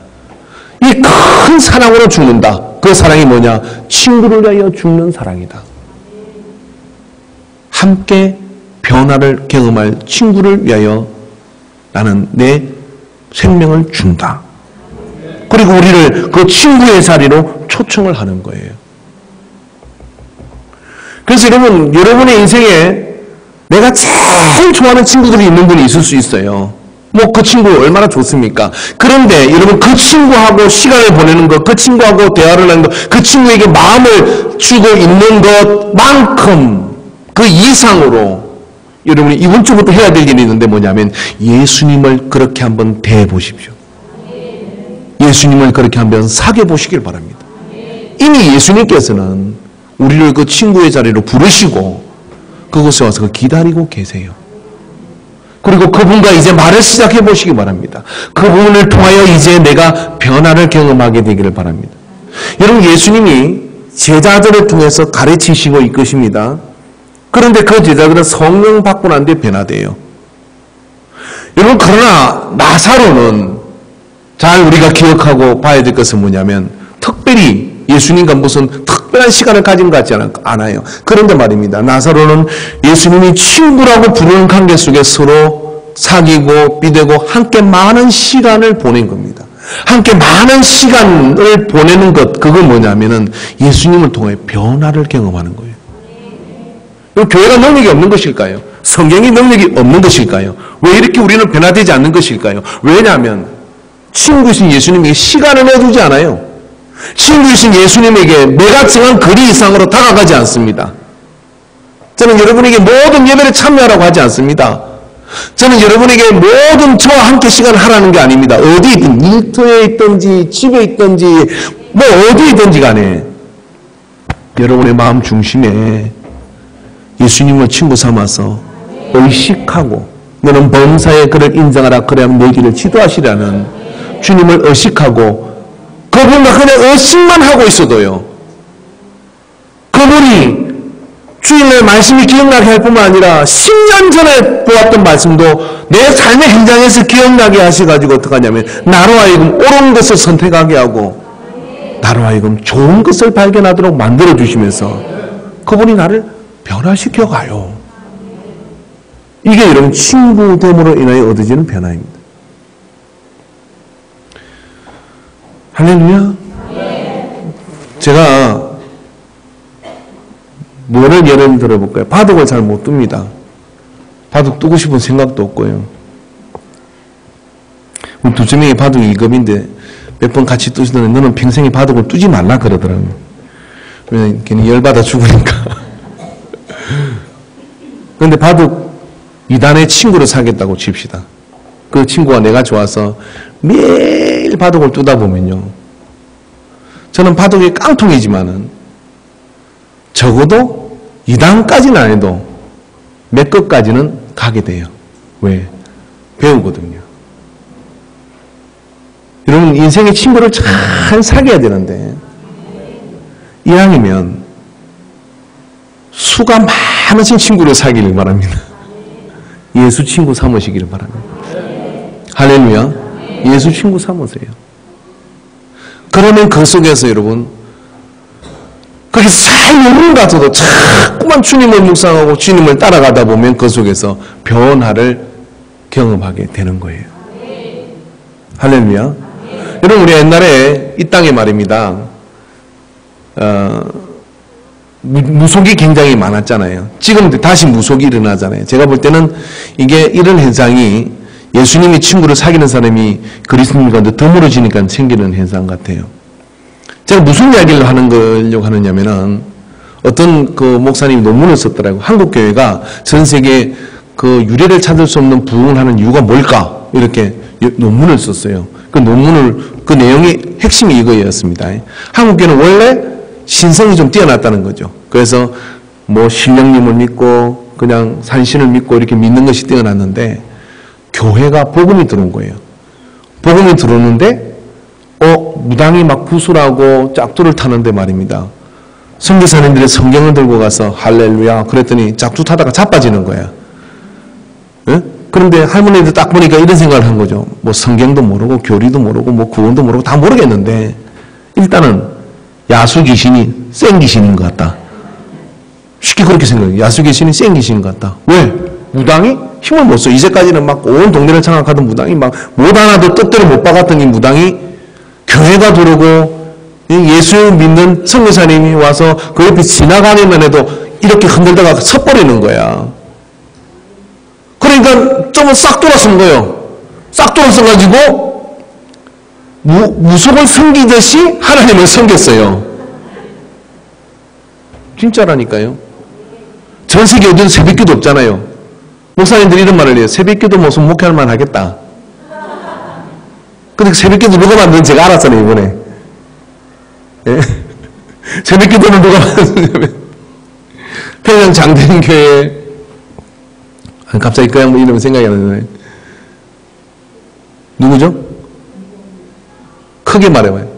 이 큰 사랑으로 죽는다. 그 사랑이 뭐냐? 친구를 위하여 죽는 사랑이다. 함께 변화를 경험할 친구를 위하여 나는 내 생명을 준다. 그리고 우리를 그 친구의 자리로 초청을 하는 거예요. 그래서 여러분, 여러분의 인생에 내가 제일 좋아하는 친구들이 있는 분이 있을 수 있어요. 뭐 그 친구 얼마나 좋습니까? 그런데 여러분, 그 친구하고 시간을 보내는 것, 그 친구하고 대화를 하는 것, 그 친구에게 마음을 주고 있는 것만큼 그 이상으로 여러분이 이번주부터 해야 될 일이 있는데 뭐냐면 예수님을 그렇게 한번 대해 보십시오. 예수님을 그렇게 한번 사귀어 보시길 바랍니다. 이미 예수님께서는 우리를 그 친구의 자리로 부르시고 그곳에 와서 기다리고 계세요. 그리고 그분과 이제 말을 시작해 보시기 바랍니다. 그분을 통하여 이제 내가 변화를 경험하게 되기를 바랍니다. 여러분, 예수님이 제자들을 통해서 가르치시고 이끄십니다. 그런데 그 제자들은 성령 받고 난 뒤에 변화돼요. 여러분, 그러나 나사로는 잘 우리가 기억하고 봐야 될 것은 뭐냐면 특별히 예수님과 무슨 특별한 시간을 가진 것 같지 않아요. 그런데 말입니다. 나사로는 예수님이 친구라고 부르는 관계 속에 서로 사귀고 비대고 함께 많은 시간을 보낸 겁니다. 함께 많은 시간을 보내는 것, 그건 뭐냐면은 예수님을 통해 변화를 경험하는 거예요. 교회가 능력이 없는 것일까요? 성경이 능력이 없는 것일까요? 왜 이렇게 우리는 변화되지 않는 것일까요? 왜냐하면 친구이신 예수님에게 시간을 내주지 않아요. 친구이신 예수님에게 내가 정한 거리 이상으로 다가가지 않습니다. 저는 여러분에게 모든 예배를 참여하라고 하지 않습니다. 저는 여러분에게 모든 저와 함께 시간을 하라는 게 아닙니다. 어디 있든, 일터에 있든지 집에 있든지 뭐 어디 있든지 간에 여러분의 마음 중심에 예수님을 친구 삼아서 의식하고 너는 범사에 그를 인정하라 그래야만 내 길을 지도하시라는 주님을 의식하고 그분과 그냥 의식만 하고 있어도요, 그분이 주일날 말씀이 기억나게 할 뿐만 아니라 10년 전에 보았던 말씀도 내 삶의 현장에서 기억나게 하셔가지고 어떡하냐면 나로 하여금 옳은 것을 선택하게 하고 나로 하여금 좋은 것을 발견하도록 만들어주시면서 그분이 나를 변화시켜 가요. 이게 여러분 친구됨으로 인하여 얻어지는 변화입니다. 할렐루야. 제가 뭐를 예를 들어볼까요? 바둑을 잘 못 둡니다. 바둑 두고 싶은 생각도 없고요. 우리 두 명이 바둑이 2급인데 몇 번 같이 두시더니 너는 평생에 바둑을 두지 말라 그러더라고요. 왜냐면 괜히 열받아 죽으니까. 그런데 바둑 2단의 친구를 사겠다고 칩시다. 그 친구가 내가 좋아서 매일 바둑을 두다 보면요, 저는 바둑이 깡통이지만은 적어도 2단까지는 안 해도 몇 끝까지는 가게 돼요. 왜? 배우거든요. 여러분, 인생의 친구를 잘 사귀어야 되는데 이왕이면 수가 많으신 친구를 사귀길 바랍니다. 예수 친구 삼으시기를 바랍니다. 할렐루야. 예수 친구 삼으세요. 그러면 그 속에서 여러분, 그렇게 잘 모르는 것 같아도 자꾸만 주님을 묵상하고 주님을 따라가다 보면 그 속에서 변화를 경험하게 되는 거예요. 할렐루야. 여러분, 우리 옛날에 이 땅에 말입니다, 무속이 굉장히 많았잖아요. 지금 다시 무속이 일어나잖아요. 제가 볼 때는 이게 이런 현상이 예수님이 친구를 사귀는 사람이 그리스도인과 드물어지니까 생기는 현상 같아요. 제가 무슨 이야기를 하려고 하느냐면은 어떤 그 목사님이 논문을 썼더라고요. 한국 교회가 전 세계 그 유래를 찾을 수 없는 부흥을 하는 이유가 뭘까? 이렇게 논문을 썼어요. 그 논문을, 그 내용의 핵심이 이거였습니다. 한국 교회는 원래 신성이 좀 뛰어났다는 거죠. 그래서 뭐 신령님을 믿고 그냥 산신을 믿고 이렇게 믿는 것이 뛰어났는데 교회가 복음이 들어온 거예요. 복음이 들어오는데 무당이 막 구슬하고 짝두를 타는데 말입니다, 선교사님들이 성경을 들고 가서 할렐루야 그랬더니 짝두 타다가 자빠지는 거야. 네? 그런데 할머니들 딱 보니까 이런 생각을 한 거죠. 뭐 성경도 모르고 교리도 모르고 뭐 구원도 모르고 다 모르겠는데 일단은 야수 귀신이 센 귀신인 것 같다. 쉽게 그렇게 생각해요. 야수 귀신이 센 귀신인 것 같다. 왜? 무당이 힘을 못 써. 이제까지는 막 온 동네를 장악하던 무당이 막 못 하나도 뜻대로 못 박았던 이 무당이 교회가 들어오고 예수 믿는 선교사님이 와서 그 옆에 지나가기만 해도 이렇게 흔들다가 서버리는 거야. 그러니까 좀 싹 돌아선 거예요. 싹 돌아서가지고 무속을 섬기듯이 하나님을 섬겼어요. 진짜라니까요. 전 세계 어디도 새벽기도 없잖아요. 목사님들이 이런 말을 해요. 새벽기도 무슨 목회할 만 하겠다. 근데 새벽기도 누가 만드는지 제가 알았잖아요, 이번에. 예? 새벽기도는 누가 받았냐면 평양 장대인교회 갑자기 그 양반 이름 생각이 안 나네. 누구죠? 크게 말해봐요.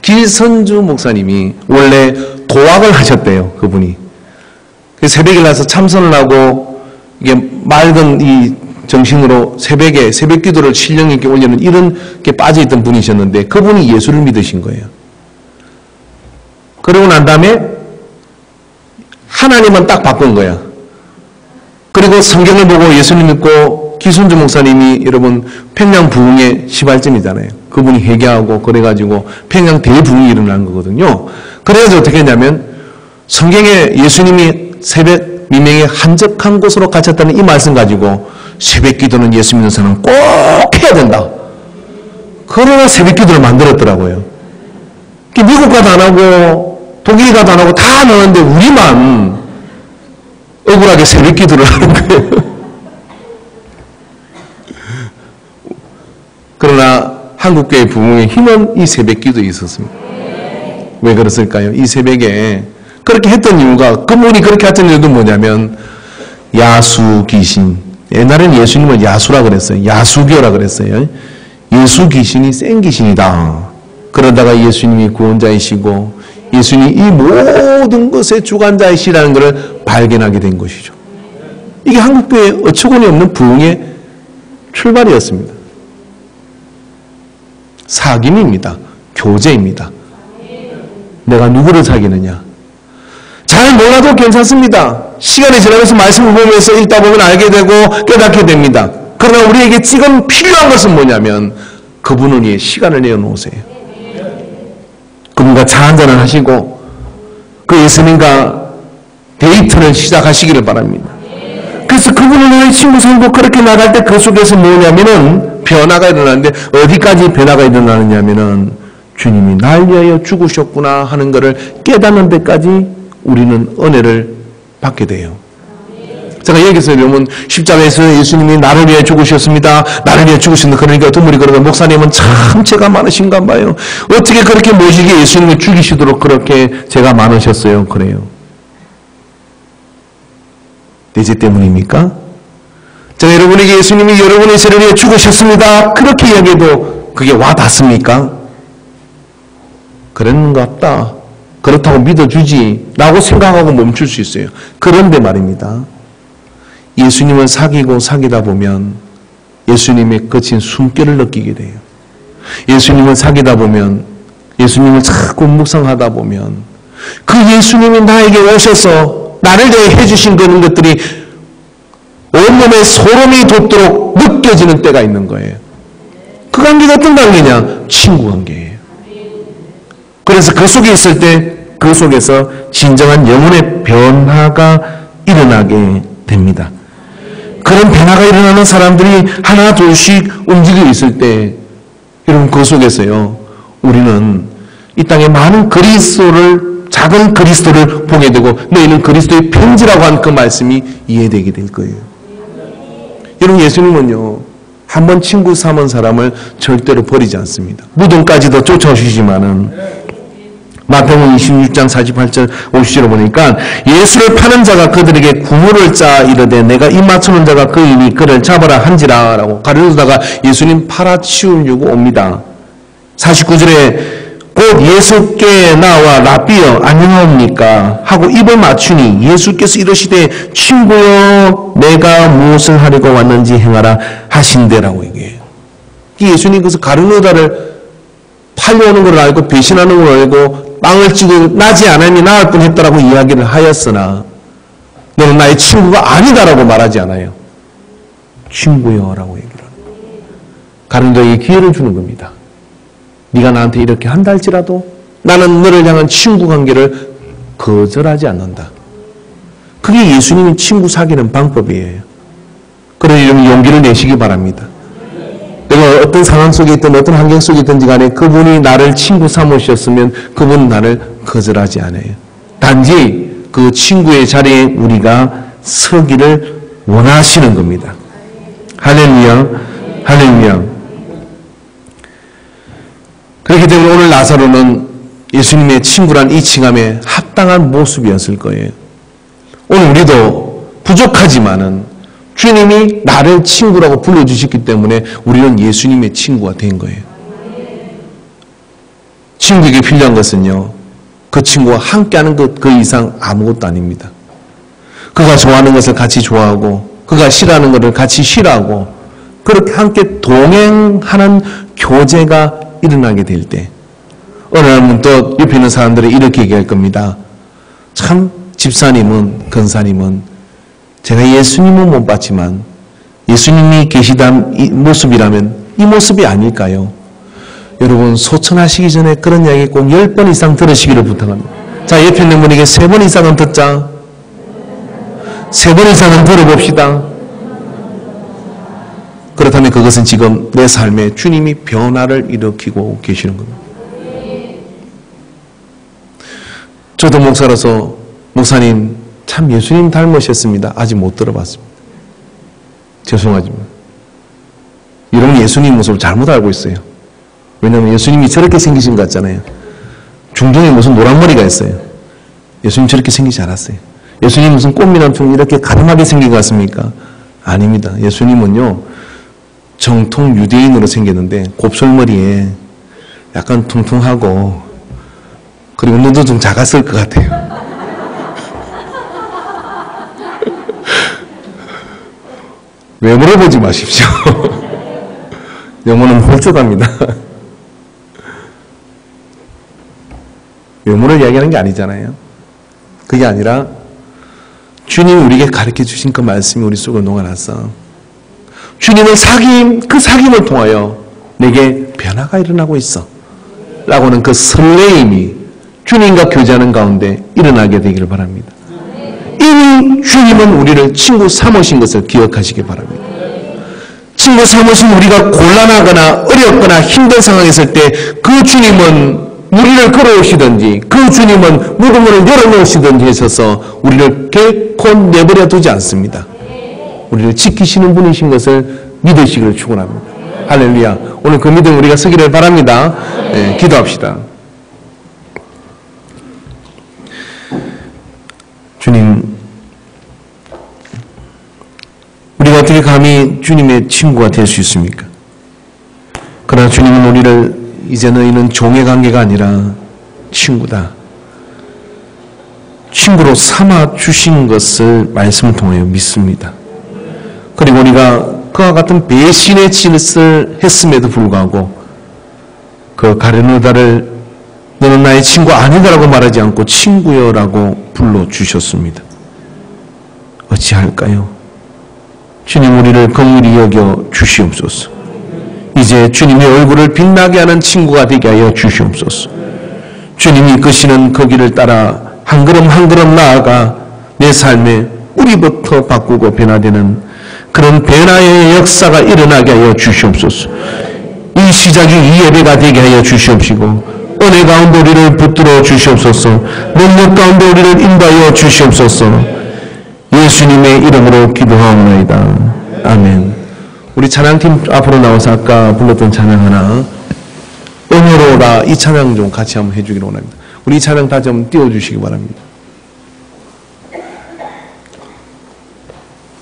길선주 목사님이 원래 도학을 하셨대요. 그분이. 새벽에 가서 참선을 하고 이게 맑은 이 정신으로 새벽에 새벽 기도를 신령 있게 올리는 이런 게 빠져있던 분이셨는데 그분이 예수를 믿으신 거예요. 그러고 난 다음에 하나님은 딱 바꾼 거야. 그리고 성경을 보고 예수님 믿고 기순주 목사님이 여러분 평양 부흥의 시발점이잖아요. 그분이 회개하고 그래가지고 평양 대부흥이 일어난 거거든요. 그래서 어떻게 했냐면 성경에 예수님이 새벽 미명에 한적한 곳으로 갇혔다는 이 말씀 가지고 새벽 기도는 예수 믿는 사람은 꼭 해야 된다. 그러나 새벽 기도를 만들었더라고요. 미국 가도 안 하고 독일 가도 안 하고 다 넣었는데 우리만 억울하게 새벽 기도를 하는 거예요. 그러나 한국교회 부흥의 힘은 이 새벽 기도에 있었습니다. 왜 그랬을까요? 이 새벽에 그렇게 했던 이유가, 그분이 그렇게 했던 이유도 뭐냐면 야수 귀신, 옛날에는 예수님을 야수라 그랬어요. 야수교라 그랬어요. 예수 귀신이 센 귀신이다. 그러다가 예수님이 구원자이시고 예수님이 이 모든 것의 주관자이시라는 것을 발견하게 된 것이죠. 이게 한국교회의 어처구니 없는 부흥의 출발이었습니다. 사귐입니다. 교제입니다. 내가 누구를 사귀느냐. 잘 몰라도 괜찮습니다. 시간이 지나면서 말씀을 보면서 읽다 보면 알게 되고 깨닫게 됩니다. 그러나 우리에게 지금 필요한 것은 뭐냐면 그분을 위해 시간을 내어놓으세요. 그분과 차 한잔을 하시고 그 예수님과 데이트를 시작하시기를 바랍니다. 그래서 그분을 위해 친구 살고 그렇게 나갈 때 그 속에서 뭐냐면은 변화가 일어나는데 어디까지 변화가 일어나느냐면은 주님이 날 위하여 죽으셨구나 하는 것을 깨닫는 데까지 우리는 은혜를 받게 돼요. 제가 여기서 보면 십자가에서 예수님이 나를 위해 죽으셨습니다. 나를 위해 죽으셨는데 그러니까 어떤 분이 그러고 목사님은 참 죄가 많으신가 봐요. 어떻게 그렇게 모시게 예수님을 죽이시도록 그렇게 죄가 많으셨어요. 그래요. 내 죄 때문입니까? 제가 여러분에게 예수님이 여러분의 죄를 위해 죽으셨습니다. 그렇게 이야기해도 그게 와 닿습니까? 그런 것 같다. 그렇다고 믿어주지 라고 생각하고 멈출 수 있어요. 그런데 말입니다. 예수님을 사귀다 보면 예수님의 거친 숨결을 느끼게 돼요. 예수님을 사귀다 보면 예수님을 자꾸 묵상하다 보면 그 예수님이 나에게 오셔서 나를 대해 해주신 그런 것들이 온몸에 소름이 돋도록 느껴지는 때가 있는 거예요. 그 관계가 어떤 관계냐? 친구 관계예요. 그래서 그 속에 있을 때 그 속에서 진정한 영혼의 변화가 일어나게 됩니다. 그런 변화가 일어나는 사람들이 하나 둘씩 움직이고 있을 때 여러분 그 속에서요 우리는 이 땅에 많은 작은 그리스도를 보게 되고 너희는 그리스도의 편지라고 한 그 말씀이 이해되게 될 거예요. 여러분 예수님은요 한번 친구 삼은 사람을 절대로 버리지 않습니다. 무덤까지도 쫓아오시지만은 마태복음 26장 48절 50절을 보니까 예수를 파는 자가 그들에게 구물을 짜 이르되 내가 입 맞추는 자가 그이니 그를 잡아라 한지라 라고 가르쳐다가 예수님 팔아치우려고 옵니다. 49절에 곧 예수께 나와 라비여 안녕하옵니까 하고 입을 맞추니 예수께서 이르시되 친구여 내가 무엇을 하려고 왔는지 행하라 하신대라고 얘기해요. 예수님 그래서 가룟유다를 팔려오는 걸 알고 배신하는 걸 알고 빵을 찌고 나지 않으니 나을 뻔했다라고 이야기를 하였으나 너는 나의 친구가 아니다라고 말하지 않아요. 친구여라고 얘기를 합니다. 가룟유다에게 기회를 주는 겁니다. 네가 나한테 이렇게 한다 할지라도 나는 너를 향한 친구 관계를 거절하지 않는다. 그게 예수님이 친구 사귀는 방법이에요. 그러니 용기를 내시기 바랍니다. 내가 어떤 상황 속에 있든 어떤 환경 속에 있든지 간에 그분이 나를 친구 삼으셨으면 그분은 나를 거절하지 않아요. 단지 그 친구의 자리에 우리가 서기를 원하시는 겁니다. 할렐루야, 할렐루야. 그렇기 때문에 오늘 나사로는 예수님의 친구란 이 칭함에 합당한 모습이었을 거예요. 오늘 우리도 부족하지만은 주님이 나를 친구라고 불러주셨기 때문에 우리는 예수님의 친구가 된 거예요. 친구에게 필요한 것은요, 그 친구와 함께하는 것 그 이상 아무것도 아닙니다. 그가 좋아하는 것을 같이 좋아하고 그가 싫어하는 것을 같이 싫어하고 그렇게 함께 동행하는 교제가 일어나게 될 때 어느 날 문득 옆에 있는 사람들이 이렇게 얘기할 겁니다. 참 집사님은, 근사님은 제가 예수님은 못 봤지만 예수님이 계시던 이 모습이라면 이 모습이 아닐까요? 여러분, 소천하시기 전에 그런 이야기 꼭 10번 이상 들으시기를 부탁합니다. 자, 옆에 있는 분에게 3번 이상은 듣자. 3번 이상은 들어봅시다. 그렇다면 그것은 지금 내 삶에 주님이 변화를 일으키고 계시는 겁니다. 저도 목사로서 목사님 참 예수님 닮으셨습니다. 아직 못 들어봤습니다. 죄송하지만 여러분 예수님 모습을 잘못 알고 있어요. 왜냐하면 예수님이 저렇게 생기신 것 같잖아요. 중동에 무슨 노란머리가 있어요. 예수님 저렇게 생기지 않았어요. 예수님 무슨 꽃미남처럼 이렇게 가름하게 생긴 것 같습니까? 아닙니다. 예수님은요 정통 유대인으로 생겼는데 곱슬머리에 약간 퉁퉁하고 그리고 눈도 좀 작았을 것 같아요. 왜 물어보지 마십시오. 영혼은 홀쭉합니다. 외모를 이야기하는 게 아니잖아요. 그게 아니라 주님이 우리에게 가르쳐 주신 그 말씀이 우리 속을 녹아났어. 주님의 사귐, 그 사귐을 통하여 내게 변화가 일어나고 있어 라고는 그 설레임이 주님과 교제하는 가운데 일어나게 되기를 바랍니다. 이미 주님은 우리를 친구 삼으신 것을 기억하시기 바랍니다. 친구 삼으신 우리가 곤란하거나 어렵거나 힘든 상황에 있을 때 그 주님은 우리를 끌어오시든지 그 주님은 무덤을 열어놓으시든지 하셔서 우리를 결코 내버려 두지 않습니다. 우리를 지키시는 분이신 것을 믿으시기를 축원합니다. 할렐루야. 오늘 그 믿음 우리가 서기를 바랍니다. 네, 기도합시다. 주님, 우리가 어떻게 감히 주님의 친구가 될 수 있습니까? 그러나 주님은 우리를 이제 너희는 종의 관계가 아니라 친구다. 친구로 삼아 주신 것을 말씀을 통하여 믿습니다. 그리고 우리가 그와 같은 배신의 짓을 했음에도 불구하고 그 가룟유다를 너는 나의 친구 아니다라고 말하지 않고 친구여라고 불러주셨습니다. 어찌할까요? 주님 우리를 긍휼히 여겨 주시옵소서. 이제 주님의 얼굴을 빛나게 하는 친구가 되게 하여 주시옵소서. 주님이 이끄시는 그 길을 따라 한 걸음 한 걸음 나아가 내 삶에 우리부터 바꾸고 변화되는 그런 변화의 역사가 일어나게 하여 주시옵소서. 이 시작이 이 예배가 되게 하여 주시옵시고 은혜 가운데 우리를 붙들어 주시옵소서. 능력 가운데 우리를 인도하여 주시옵소서. 예수님의 이름으로 기도하옵나이다. 아멘. 우리 찬양팀 앞으로 나와서 아까 불렀던 찬양 하나 은혜로라 이 찬양 좀 같이 한번 해주기를 원합니다. 우리 이 찬양 다시 한번 띄워주시기 바랍니다.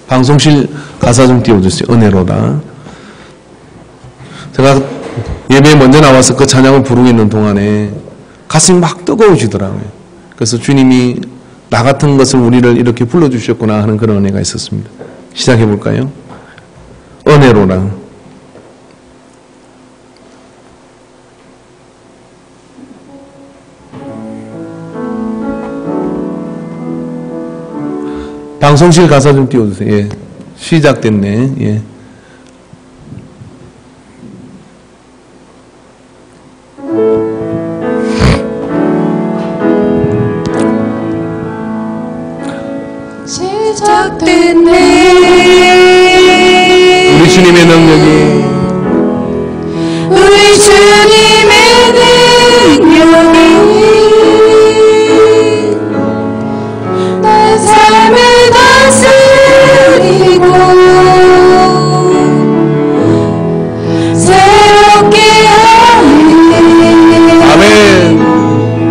방송실 가사 좀 띄워주세요. 은혜로라. 제가 예배에 먼저 나와서 그 찬양을 부르고 있는 동안에 가슴이 막 뜨거워지더라고요. 그래서 주님이 나 같은 것을 우리를 이렇게 불러주셨구나 하는 그런 은혜가 있었습니다. 시작해 볼까요? 은혜로라. 방송실 가사 좀 띄워주세요. 예. 시작됐네. 예. 시작됐네. 우리 주님의 능력이 우리 주님의 능력이 내 삶을 다스리고 새롭게 하네. 아멘.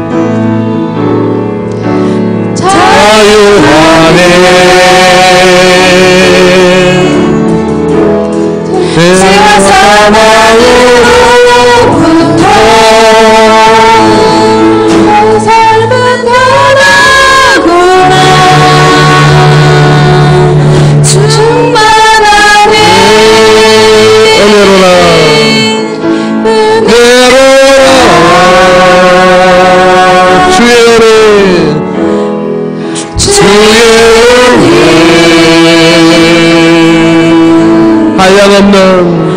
한량없는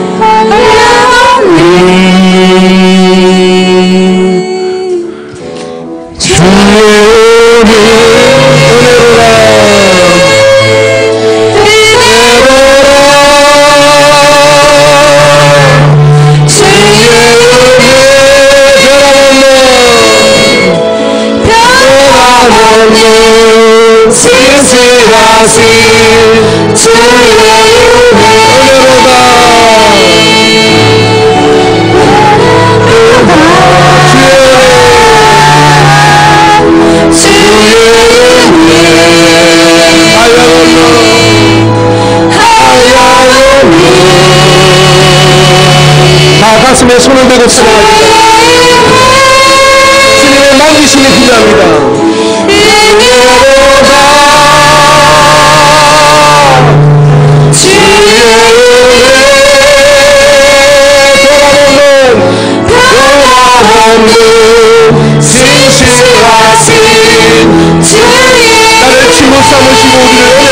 가슴에 손을 대고 찬양합니다. 주님의 만지심이 필요합니다. 나를 친구 삼으시고 우리를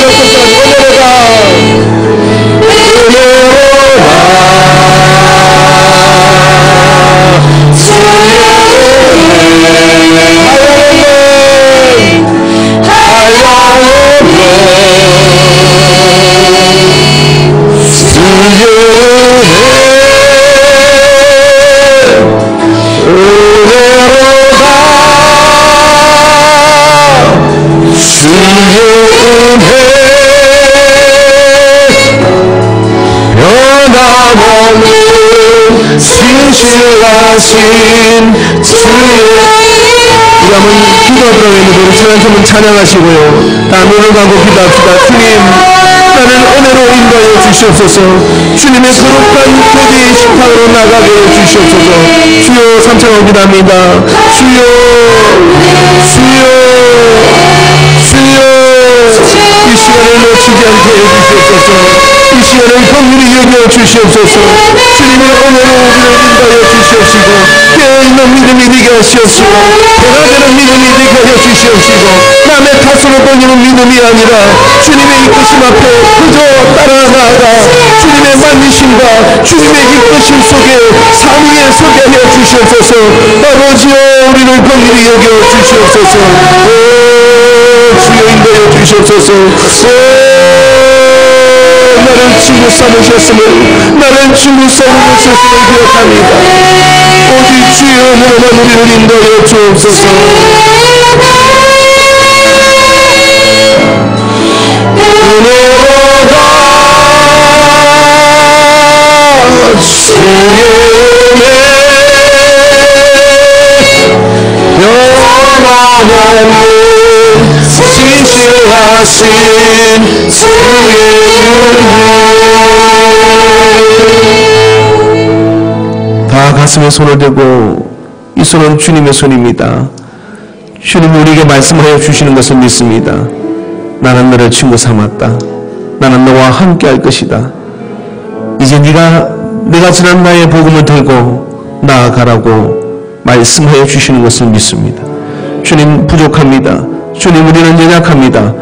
찬양하시고요. 다 눈을 감고 기도합시다. 주님, 나를 은혜로 인도하여 주시옵소서. 주님의 거룩한 교제의 식탁으로 나가게 해 주시옵소서. 주여, 삼창을 기도합니다. 주여, 주여, 주여, 이 시간을 놓치지 않게 해 주시옵소서. 이 시간을 긍휼히 여겨 주시옵소서. 주님의 은혜로 우리를 인도하여 주시옵시고, 깨어있는 믿음이 되게 하시옵시고, 배가 되는 믿음이 되게 하여 주시옵시고, 남의 탓으로 돌리는 믿음이 아니라 주님의 이끄심 앞에 그저 따라 나아가 주님의 만지심과 주님의 이끄심 속에 상위에 서게 하여 주시옵소서. 아버지여, 우리를 긍휼히 여겨 주시옵소서. 오, 주여 인도하여 주시옵소서. 나를 친구 삼으셨음을, 나를 친구 삼으셨음을 기억합니다. 오직 주의 은혜로만 우리를 인도하여 주옵소서. 은혜로다 주의 은혜 영원한 신실하신 주의 다 가슴에 손을 대고, 이 손은 주님의 손입니다. 주님이 우리에게 말씀하여 주시는 것을 믿습니다. 나는 너를 친구 삼았다. 나는 너와 함께 할 것이다. 이제 내가 지난 나의 복음을 들고 나아가라고 말씀하여 주시는 것을 믿습니다. 주님, 부족합니다. 주님, 우리는 연약합니다.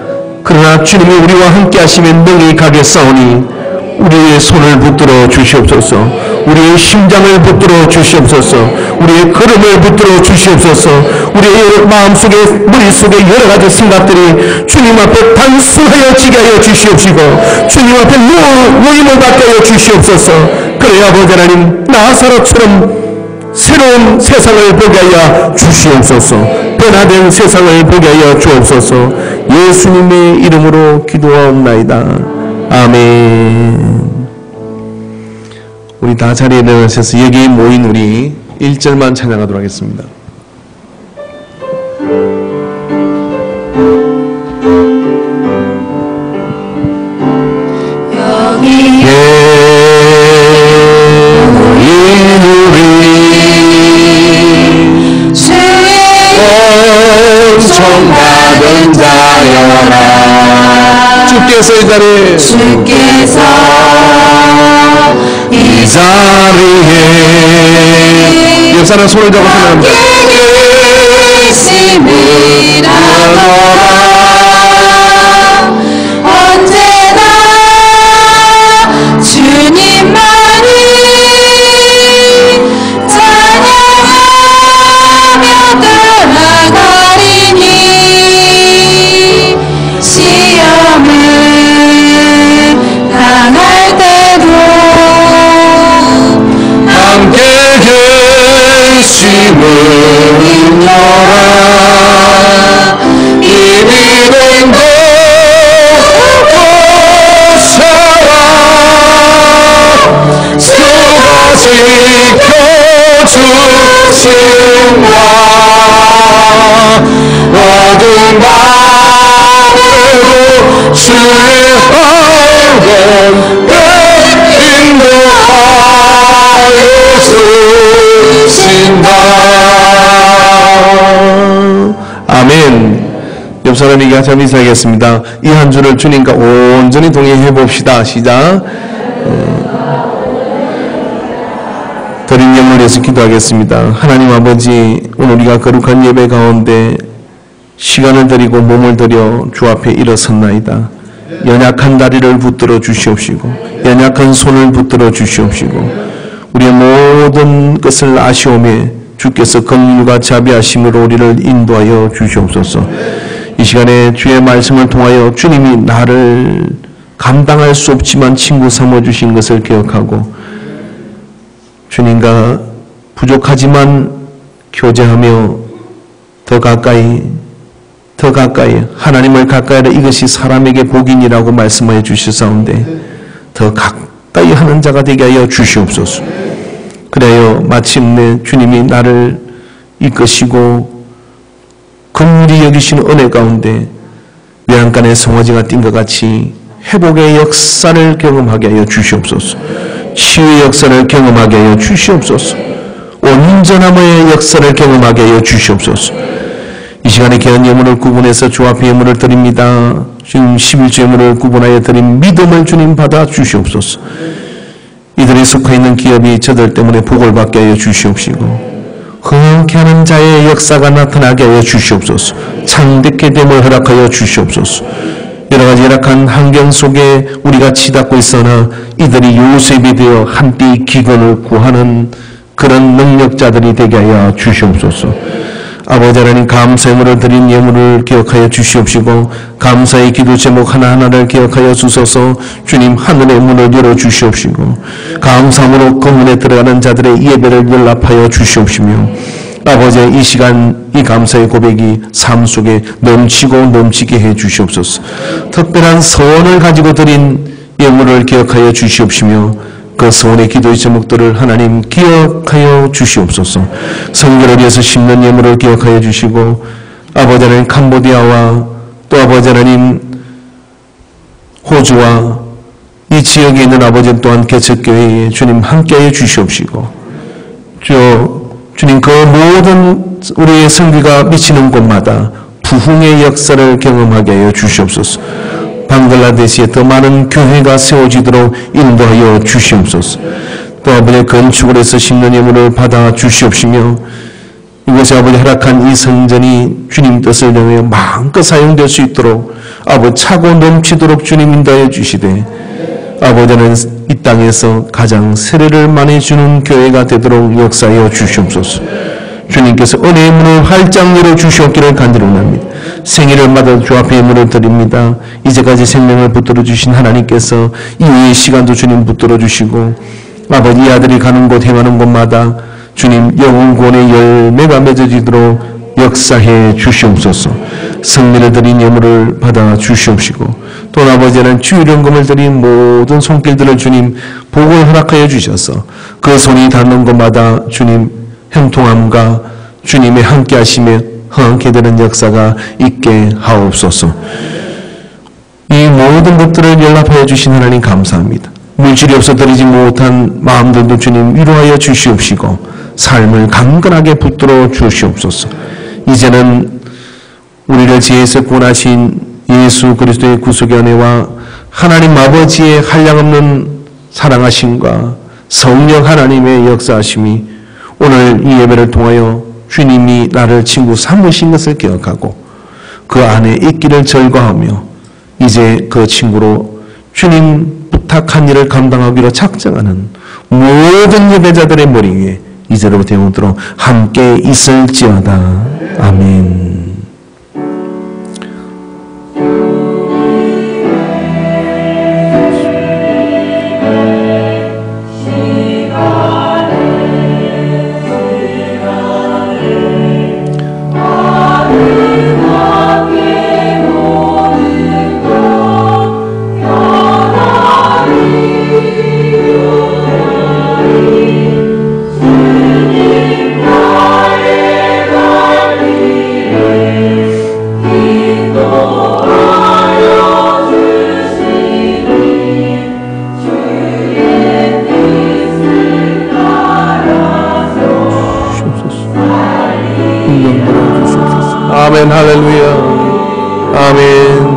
그러나 주님이 우리와 함께 하시면 능히 가겠사오니 우리의 손을 붙들어 주시옵소서. 우리의 심장을 붙들어 주시옵소서. 우리의 걸음을 붙들어 주시옵소서. 우리의 마음속에, 머릿속에 여러 가지 생각들이 주님 앞에 단순하여 지게 하여 주시옵시고, 주님 앞에 모임을 받게 하여 주시옵소서. 그래야 아버지 하나님, 나사로처럼 새로운 세상을 보게 하여 주시옵소서. 변화된 세상을 보게 하여 주옵소서. 예수님의 이름으로 기도하옵나이다. 아멘. 우리 다 자리에 내려오셔서 여기에 모인 우리 1절만 찬양하도록 하겠습니다. 여기에 모인 우리 주의 은총 받은 자여라. 주께서 이 자리에, 주께서 이 자리에, 옆 사람 손을 잡고 생각합니다. 계심이라노라. 주신다. 어두운 밤에도 주의 얼굴 인도하여 주신다. 아멘. 옆 사람에게 같이 한번 인사하겠습니다. 이 한 주를 주님과 온전히 동행해 봅시다. 시작. 드린 예물을 위해서 기도하겠습니다. 하나님 아버지, 오늘 우리가 거룩한 예배 가운데 시간을 드리고 몸을 들여 주 앞에 일어섰나이다. 연약한 다리를 붙들어 주시옵시고, 연약한 손을 붙들어 주시옵시고, 우리의 모든 것을 아시오매 주께서 긍휼과 자비하심으로 우리를 인도하여 주시옵소서. 이 시간에 주의 말씀을 통하여 주님이 나를 감당할 수 없지만 친구 삼아주신 것을 기억하고, 주님과 부족하지만 교제하며 더 가까이 하나님을 가까이 하라. 이것이 사람에게 복이니라고 말씀하여 주시사온데 더 가까이 하는 자가 되게 하여 주시옵소서. 그래요 마침내 주님이 나를 이끄시고 긍휼히 여기시는 은혜 가운데 외양간에 송아지가 뛴 것 같이 회복의 역사를 경험하게 하여 주시옵소서. 치유의 역사를 경험하게 하여 주시옵소서. 온전함의 역사를 경험하게 하여 주시옵소서. 이 시간에 귀한 예물을 구분해서 주 앞에 예물을 드립니다. 지금 11조 예물을 구분하여 드린 믿음을 주님 받아 주시옵소서. 이들이 속해 있는 기업이 저들 때문에 복을 받게 하여 주시옵시고, 흥하게 하는 자의 역사가 나타나게 하여 주시옵소서. 창대케 됨을 허락하여 주시옵소서. 여러 가지 열악한 환경 속에 우리가 치닫고 있으나 이들이 요셉이 되어 한때 기근을 구하는 그런 능력자들이 되게 하여 주시옵소서. 아버지 하나님, 감사의 예물을 드린 예물을 기억하여 주시옵시고, 감사의 기도 제목 하나하나를 기억하여 주소서. 주님, 하늘의 문을 열어주시옵시고, 감사함으로 그 문에 들어가는 자들의 예배를 연락하여 주시옵시며, 아버지 이 시간 이 감사의 고백이 삶 속에 넘치고 넘치게 해 주시옵소서. 특별한 소원을 가지고 드린 예물을 기억하여 주시옵시며, 그 소원의 기도의 제목들을 하나님 기억하여 주시옵소서. 성결을 위해서 심는 예물을 기억하여 주시고, 아버지 하나님 캄보디아와 또 아버지 하나님 호주와 이 지역에 있는 아버지 또한 개척교회에 주님 함께하여 주시옵시고, 주님 그 모든 우리의 성기가 미치는 곳마다 부흥의 역사를 경험하게 하여 주시옵소서. 방글라데시에 더 많은 교회가 세워지도록 인도하여 주시옵소서. 또 아버지 건축을 해서 심는 예물을 받아 주시옵시며, 이곳에 아버지 허락한 이 성전이 주님 뜻을 위하여 마음껏 사용될 수 있도록 아버지 차고 넘치도록 주님 인도하여 주시되, 아버지는 이 땅에서 가장 세례를 많이 주는 교회가 되도록 역사하여 주시옵소서. 주님께서 은혜의 문을 활짝 열어주시옵기를 간절합니다. 생일을 맞아 주 앞에 예물을 드립니다. 이제까지 생명을 붙들어 주신 하나님께서 이후의 시간도 주님 붙들어 주시고, 아버지 이 아들이 가는 곳 행하는 곳마다 주님 영혼권의 열매가 맺어지도록 역사해 주시옵소서. 성례를 드린 예물을 받아 주시옵시고, 또 아버지는 주일연금을 드린 모든 손길들을 주님 복을 허락하여 주셔서 그 손이 닿는 곳마다 주님 형통함과 주님의 함께하심에 흥하게 되는 역사가 있게 하옵소서. 이 모든 것들을 연락하여 주신 하나님 감사합니다. 물질이 없어 드리지 못한 마음들도 주님 위로하여 주시옵시고, 삶을 강건하게 붙들어 주시옵소서. 이제는 우리를 지혜에서 구원하신 예수 그리스도의 구속의 은혜와 하나님 아버지의 한량없는 사랑하심과 성령 하나님의 역사하심이 오늘 이 예배를 통하여 주님이 나를 친구 삼으신 것을 기억하고 그 안에 있기를 절거하며, 이제 그 친구로 주님 부탁한 일을 감당하기로 작정하는 모든 예배자들의 머리 위에 이제로부터 영원토록 함께 있을지어다. 아멘. 주님 아멘. 할렐루야. 아멘.